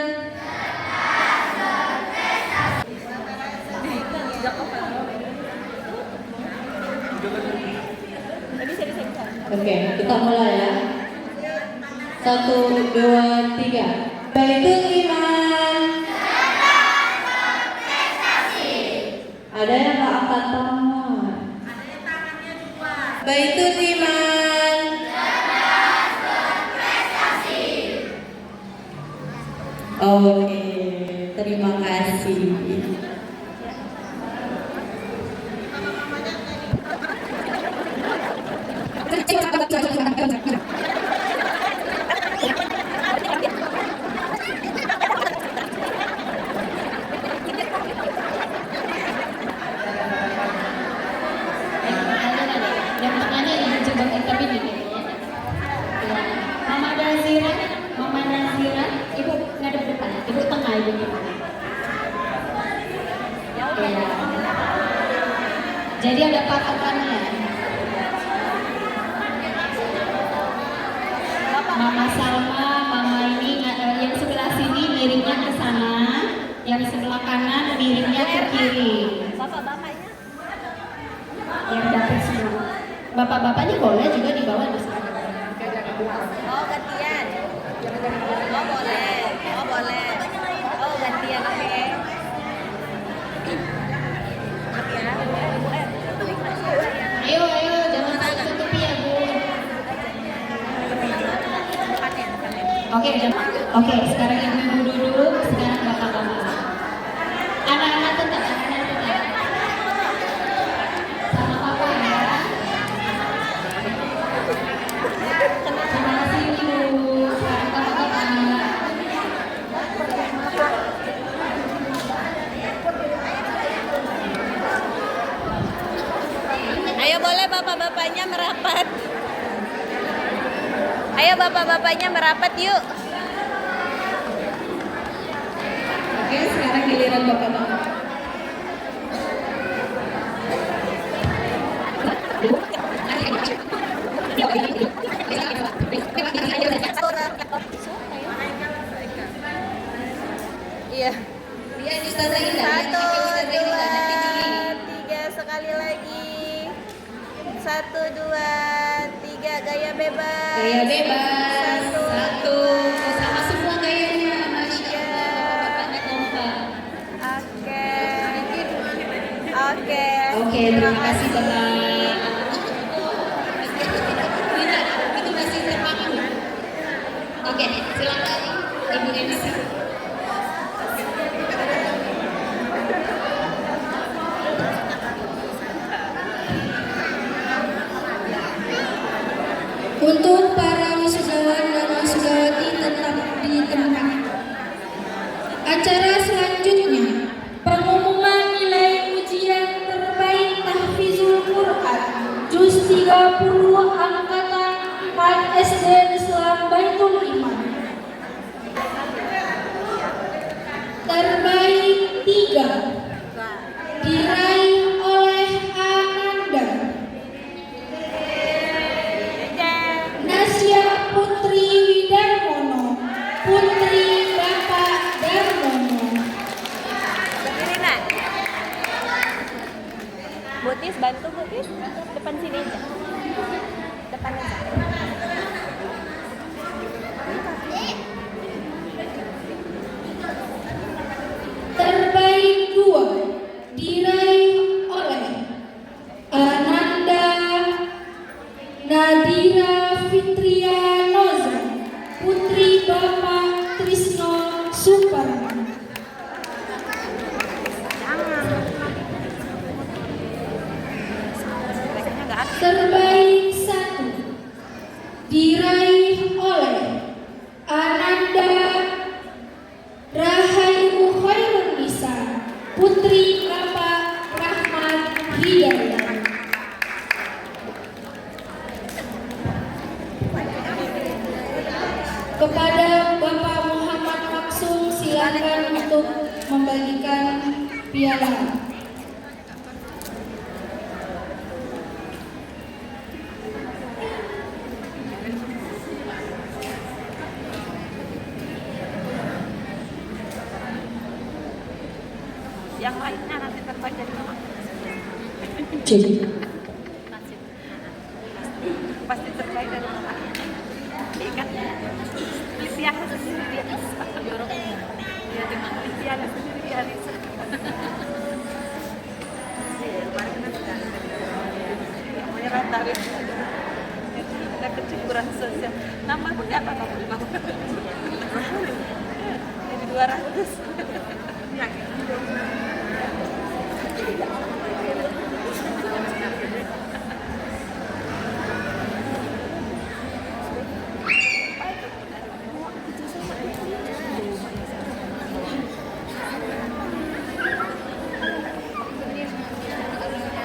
Oke, kita mulai ya. 1, 1, 2, 3. Baitul Iman. Ada yang nggak angkat tangan? Baitul Iman. Oke, terima kasih. Yang tengahnya yang coba tapi di Mama Nazira, Ibu ngadep depan, Ibu tengah, Ibu gimana? Ya. Jadi ada patokannya. Mama Salma, Mama ini yang sebelah sini miringnya ke sana, yang sebelah kanan miringnya ke kiri. Bapak-bapaknya? Yang dapet semua. Bapak-bapaknya boleh juga dibawa di sana. Oh, gantian. Oh, boleh. Oh, boleh. Oh, gantian, oke. Ayo, jangan tutupi ya, Bu. Oke, sekarang ibu-ibu duduk, sekarang bapak-bapak. Anak-anak tetap. Sama papa ya. Terima kasih ibu. Sekarang bapak-bapak. Ayo boleh bapak-bapaknya merapat. Ayo bapak-bapaknya merapat yuk. Oke, sekarang giliran bapak-bapak. Iya. Dia di Ustazah Indah. 1, 2, 3 sekali lagi. 1, 2, 3 gaya bebas. Gaya bebas. 1. Sama semua gayanya. Masya Allah, bapaknya kompak. Oke. Terima kasih Bapak. Itu masih terpakai. Oke, silakan Ibu Nensi. Untuk para wisudawan dan wisudawati tetap di tempat. Acara selanjutnya, pengumuman nilai ujian terbaik tahfizul Quran juz 30 angkatan 4 SD Islam Baitul Iman. Terbaik 3 diraih oleh Ananda Nasya Putri Widarmono, Putri Bapak Darmono. Berdiri nak. Butis bantu Butis. Depan sini aja. Depan aja. Terbaik 2 diraih oleh Ananda Nadira Fitrianoza, Putri Bapak Trisno Suparno. Terbaik 1 diraih oleh Ananda Rahaimu Khairun Nisa, Putri Bapak Rahmat Hidayat. Kepada Bapak Muhammad Maksum, silakan untuk membagikan piala. Yang lainnya nanti terbaik dari mama. Jadi, Pasti terbaik dari mama. Ikat. Iya, sendiri dia bisa. Dia dengan dia sendiri dia bisa. Kemarin kan sudah namanya rata kita kecukuran sosial. Nama aku siapa kamu di bawah? Jadi 200.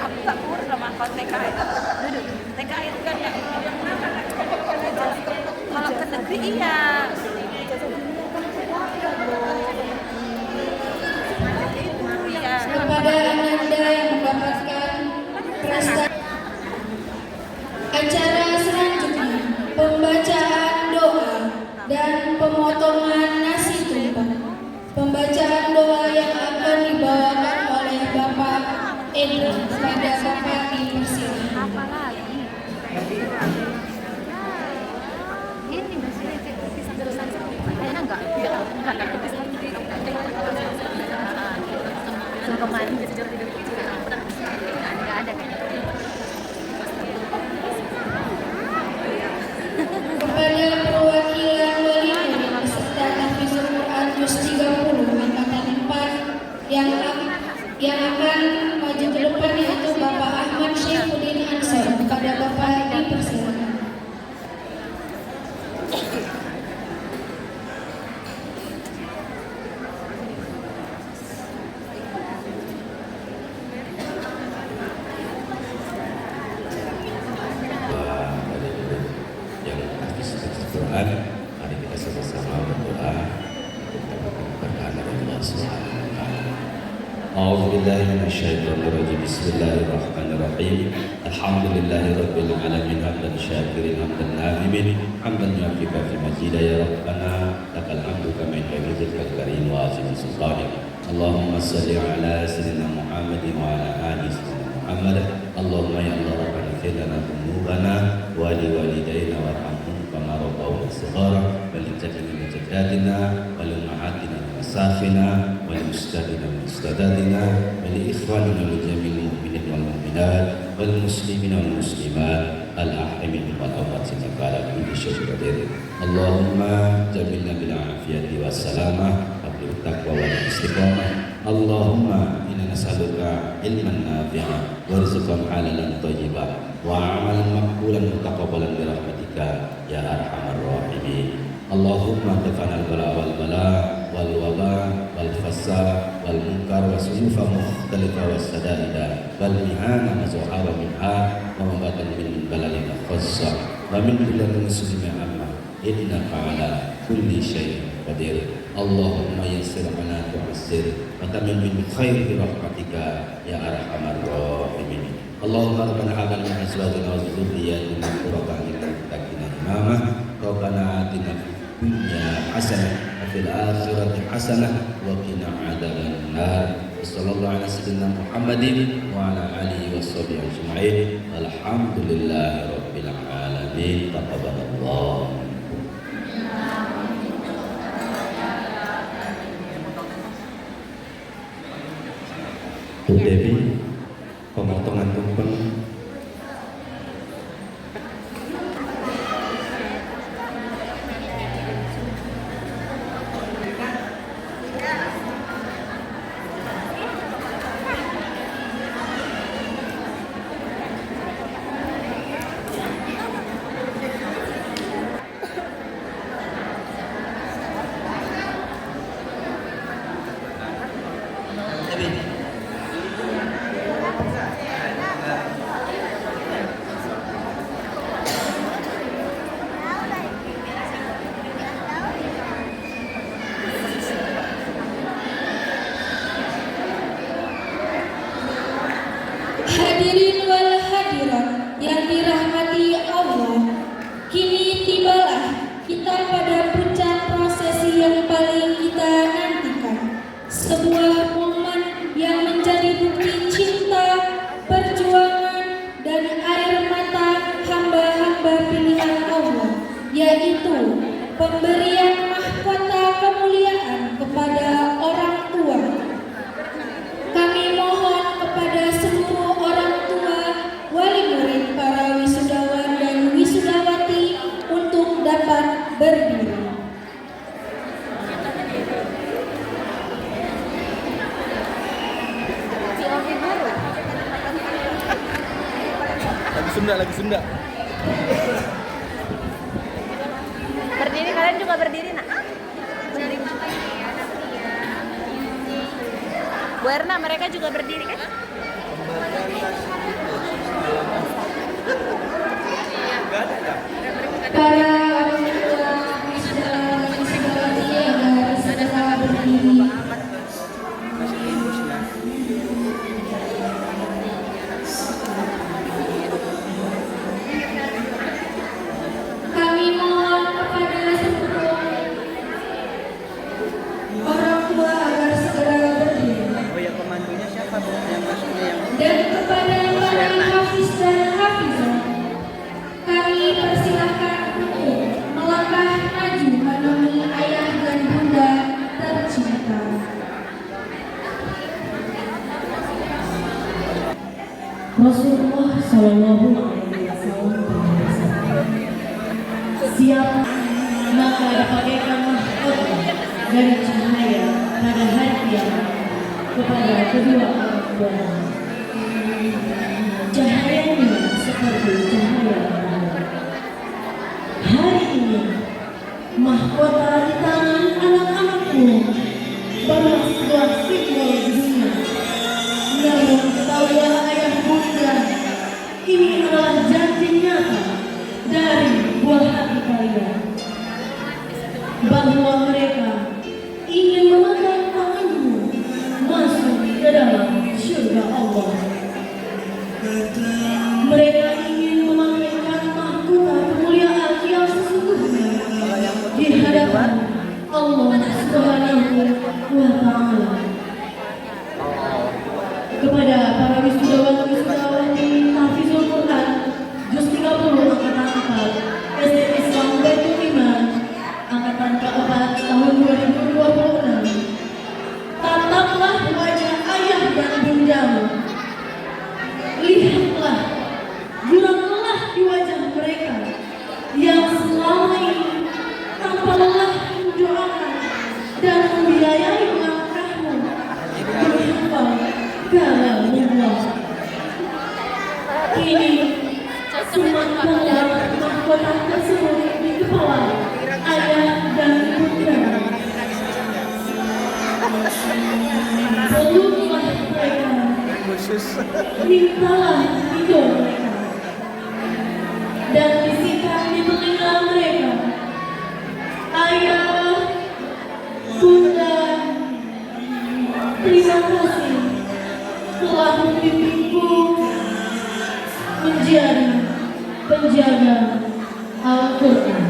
Aku tak urus sama TKI. TKI itu kan yang kalau ke negeri iya. Iya. Kepada Ananda yang mendapatkan prestasi acara selanjutnya, pembacaan doa dan pemotongan nasi tumpah. Pembacaan doa yang akan dibawakan oleh Bapak Edra pada Bapak dipersilakan. Apa lagi? Ini masih bisa terusan kayaknya enggak kemarin bisa jadi enggak ada kayaknya. Kepada perwakilan wali murid peserta tahfizul Quran juz 30 angkatan 4 yang akan maju ke depan yaitu Bapak Ahmad Syaifuddin Ansor. Kepada Bapak dipersilakan. yang habis Al-Quran, mari kita sama-sama berdoa untuk berdoa dari Allah Subhanahu wa taala. A'udzubillahi minasyaitonirrajim. Bismillahirrahmanirrahim. Alhamdulillahirabbil alamin hamdan syakirin hamdan na'imin hamdan yu'afika fi majida ya rabbana lakal hamdu kama yuhibbu karim wa azim sultanik. Allahumma shalli ala sayyidina Muhammadin wa ala ali sayyidina Muhammad. Allahumma ya Allah rabbana ighfir lana dhunubana wa li walidayna warhamhum kama rabbawna shighara wa li jadina jaddatina wa li ummahatina wa masafina wa li ustadina wa ustadatina wa li ikhwanina wa jami'il mu'minin wal mu'minat wal muslimina wal muslimat al ahya'i wal amwat innaka ala kulli syai'in qadir. Allahumma jamilna bil afiyati was salamah wa bil taqwa wal istiqamah. Allahumma inna nas'aluka ilman nafi'an wa rizqan halalan thayyiban wa amalan maqbulan mutaqabbalan bi rahmatika ya arhamar rahimin. Allahumma dafa'na al-bala wal bala wal waba wal fasa wal munkar wa suyufa mukhtalifa was sadaida wal mihana ma zahara minha wa ma batan min balalina khassa wa min bilal muslimin amma innaka ala kulli syai'in qadir. Allahumma yassir lana tu'assir wa tamim min khairi rahmatika ya arhamar rahimin. Allahumma rabbana hab lana min azwajina wa dhurriyyatina qurrata a'yunin wattaqina imama. Rabbana atina fid dunya hasanah wa fil akhirati hasanah wa qina adzaban nar. Sallallahu ala sayyidina Muhammadin wa ala alihi washabbihi ajma'in. Alhamdulillahi rabbil alamin. Taqabbalallah. Bu Dewi, pemotongan tumpeng. Hadirin wal hadirat yang dirahmati Allah, kini tibalah kita pada puncak prosesi yang paling kita nantikan. Sebuah momen yang menjadi bukti cinta, perjuangan, dan air mata hamba-hamba pilihan Allah, yaitu pemberian kepada orang tua. Kami mohon kepada seluruh orang tua, wali murid, para wisudawan dan wisudawati untuk dapat berdiri. Lagi Sunda. Berdiri, kalian juga berdiri, nak. Berdiri. Bu Erna, mereka juga berdiri kan? Para orang tua wisudawan wisudawati agar segera berdiri. Kami mohon kepada seluruh orang tua agar segera berdiri. Oh ya, pemandunya siapa, Bu? Yang maksudnya yang Dan kepada para hafiz dan hafizah, kami persilahkan untuk melangkah maju menemui ayah dan bunda tercinta. Rasulullah Shallallahu Alaihi Wasallam siapa maka dipakaikan mahkota dari cahaya pada hari kiamat kepada kedua orang tua. Cahayanya seperti cahaya matahari. Hari ini mahkota di tangan anak-anakmu baru sebuah simbol dunia. Namun ketahuilah ayah bunda, ini adalah janji nyata dari buah hati kalian bahwa mereka ingin memegang tanganmu masuk ke dalam surga Allah. Mereka ingin memakaikan mahkota kemuliaan yang sesungguhnya di hadapan Allah Subhanahu wa Ta'ala. Kepada para wisudawan wisudawati Hafizul Quran Juz 30 angkatan 4 SD Islam Baitul Iman angkatan ke-4 tahun 2026. Tataplah wajah ayah dan bundamu. Lihatlah, guraulah di wajah mereka yang selama ini tanpa lelah mendoakan dan membiayai langkahmu berhafal kalamullah. Kini sumatkanlah mahkota tersebut di kepala ayah dan bunda. Peluklah mereka, mintalah ridho mereka, dan bisikan di telinga mereka, ayah, bunda, terima kasih telah membimbingku menjadi penjaga Al-Quran.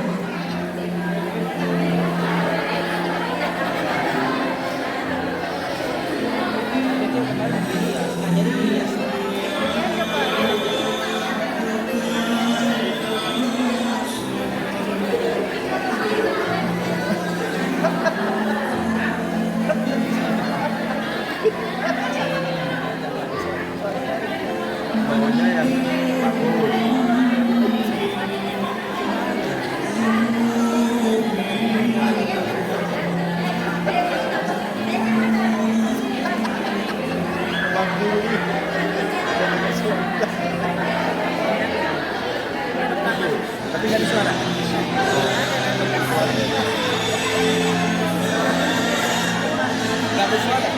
Tapi nggak ada suara. Nggak ada suara.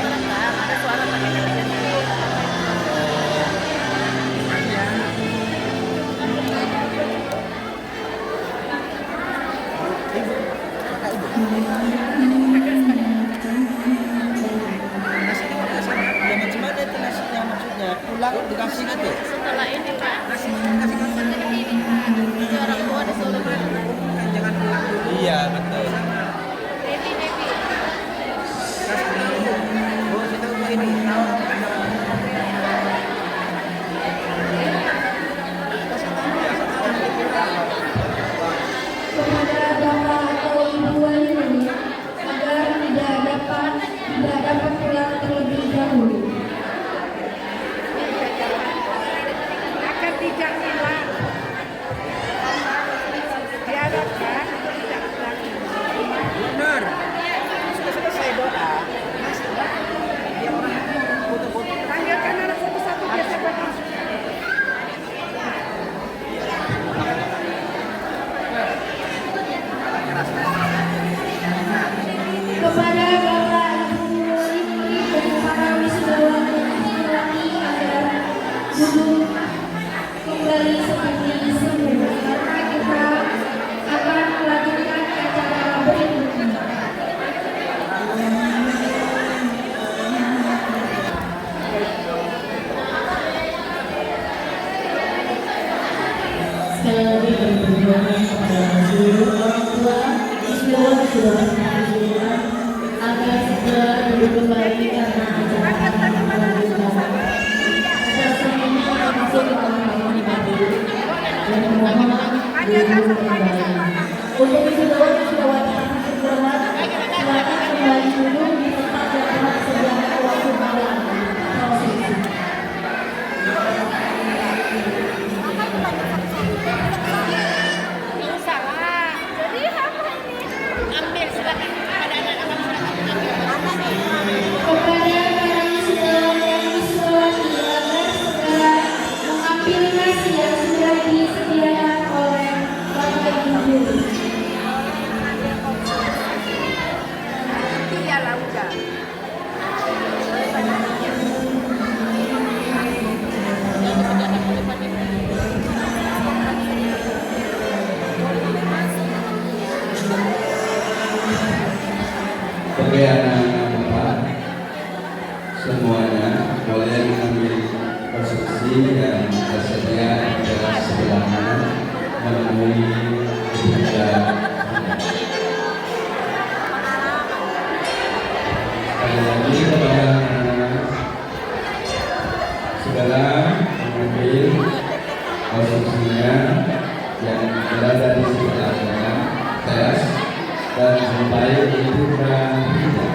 Pulang dikasih gitu. Setelah ini Pak, kasih orang tua disuruh Jangan pulang dulu. Iya betul. Baby. Oh, kita untuk ini. Kepada bapak atau ibu wali murid, Wisudawan Wisudawan agar segera duduk kembali karena acara akan dilanjutkan. Selanjutnya akan masuk ke tahapan ibadah dan mohon duduk kembali. Untuk wisudawan wisudawati Wisudawan silakan kembali duduk di tempat yang telah disediakan waktu malam. Kepada para wisudawan dan wisudawati agar segera mengambil nasi yang sudah disediakan oleh Bapak Ibu. Iyalah udah. Oke anak-anak Bapak, semuanya boleh mengambil posisi dan bersedia di teras sebelah kanan menemui tiga. Sekali lagi kepada anak-anak segera mengambil posisinya yang berada di sebelah kanan teras dan sampai itu dan tidak.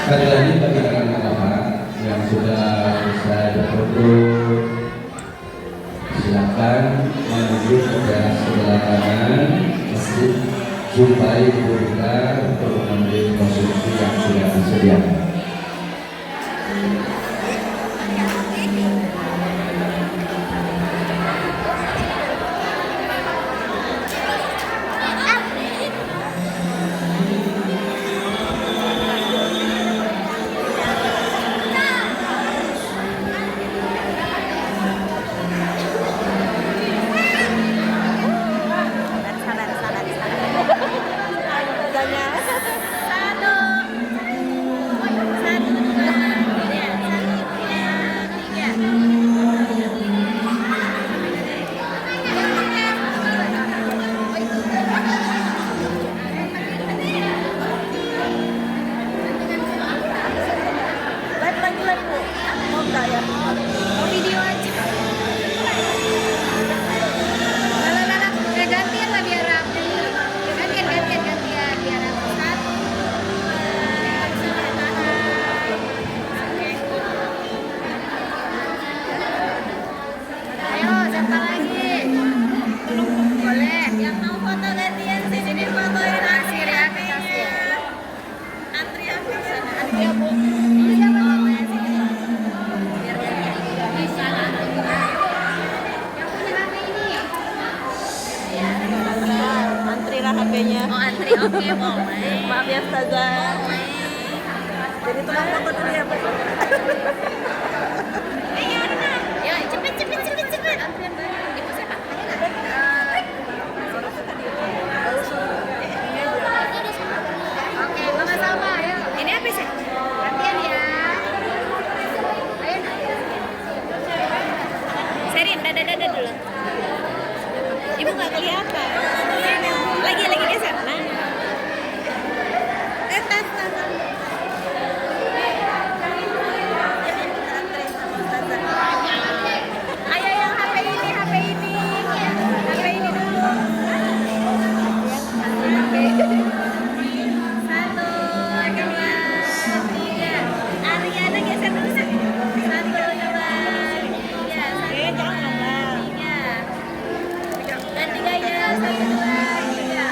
Sekali lagi bagi anak-anak Bapak yang sudah bisa berfoto, silakan menuju ke teras sebelah kanan masjid supaya dibuka untuk mengambil posisi yang sudah disediakan. HP-nya. Mau antri, oke, boleh. Maaf ya Ustazah. Jadi tukang foto dulu ya, Bu. Yuk, cepet. Antrian banyak. Ibu siapa? Oke, Mama Salma, ayo. Ini apa sih? Gantian ya. Ayo. Serin, dadah dulu. Ibu nggak kelihatan. Lagi geser. Nah. Tas. Ayo yang HP ini dulu. Satu, dua, tiga. Ariana geser dulu. Satu, dua, tiga. Tiga. Dan tiga ya. Satu, dua, tiga.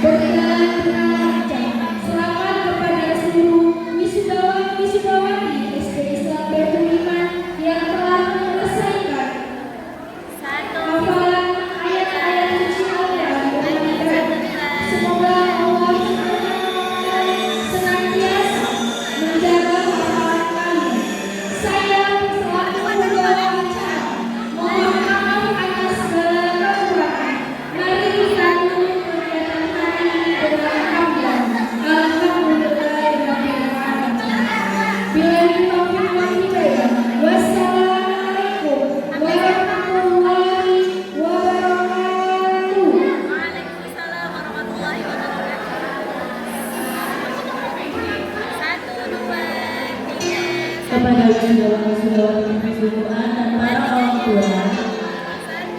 Berkenan mengucapkan selamat kepada seluruh wisudawati SD Islam Baitul Iman yang telah menyelesaikan hafalan ayat-ayat suci Al-Quran dengan baik. Semoga Allah senantiasa menjaga hafalan kalian. Saya selaku pembawa acara mohon maaf atas segala kekurangan. Mari kita tutup kegiatan hari ini dengan hamdan. Alhamdulillahirabbil alamin. Billahi taufiq wal hidayah. Wassalamualaikum warahmatullahi wabarakatuh. Waalaikumsalam warahmatullahi wabarakatuh. 1, 2, 3. Kepada wisudawati Hifzul Quran dan para orang tua,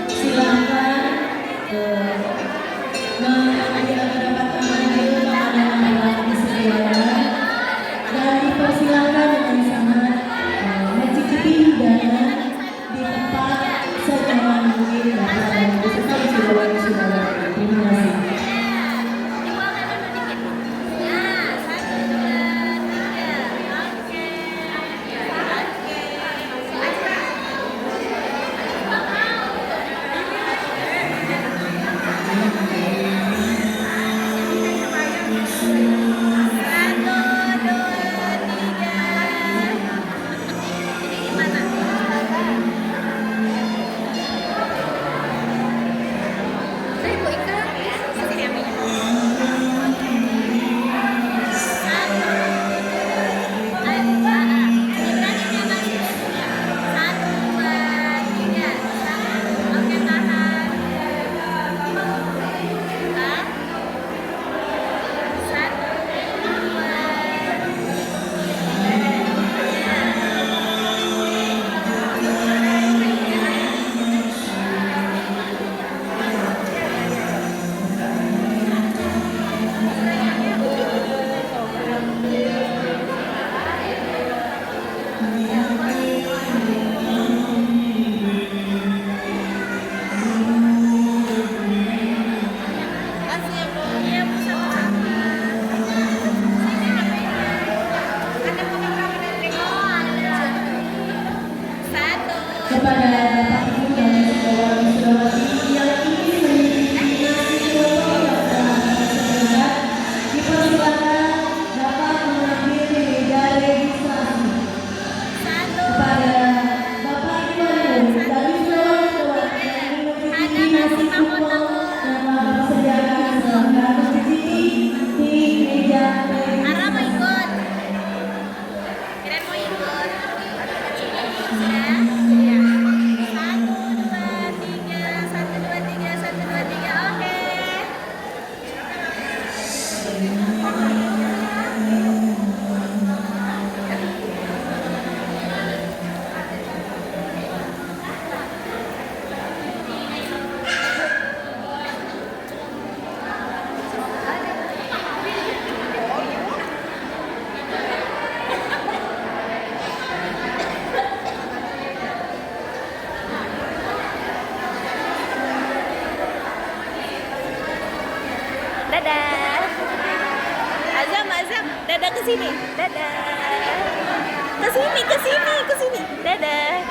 silakan mendapatkan mengambil makanan-makanan disediakan dan dipersilakan dengan sangat mencicipi hidangan di tempat senyaman mungkin Bapak dan Ibu serta wisudawati. Terima kasih. Kepada Bapak Ibu dan wisudawati yang ingin mencicipi nasi soto yang telah disediakan, dipersilakan dapat mengambil di meja registrasi. Kepada Bapak Ibu dan wisudawati yang ingin mencicipi nasi soto yang telah disediakan, silakan mencicipi di meja registrasi. Ara mau ikut. Kirain mau ikut. Ya. 1, 2, 3. 1, 2, 3. 1, 2, 3. Oke. Dadah. Azam, dadah ke sini. Dadah. Ke sini. Dadah.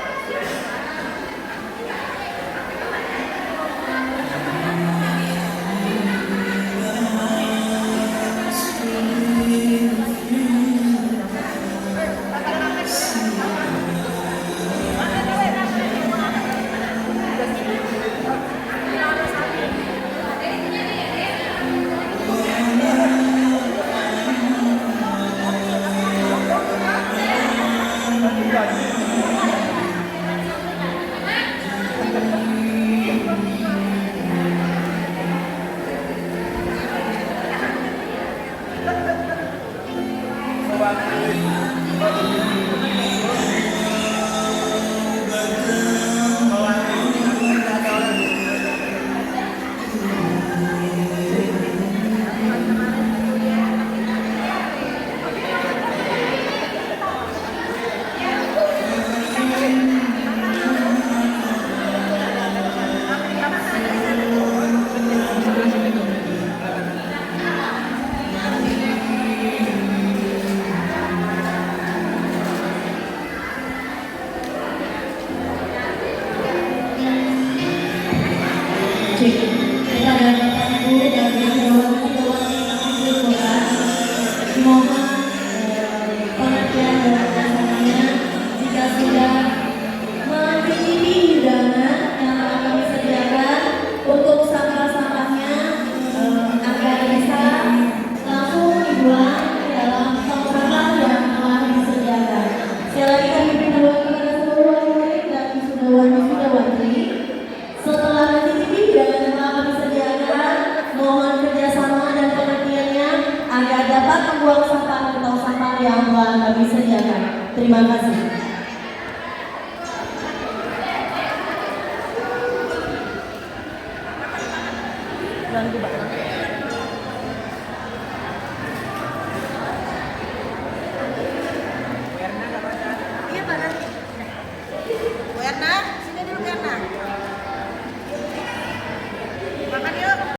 tempat membuang sampah atau sampah yang telah kami sediakan. Terima kasih.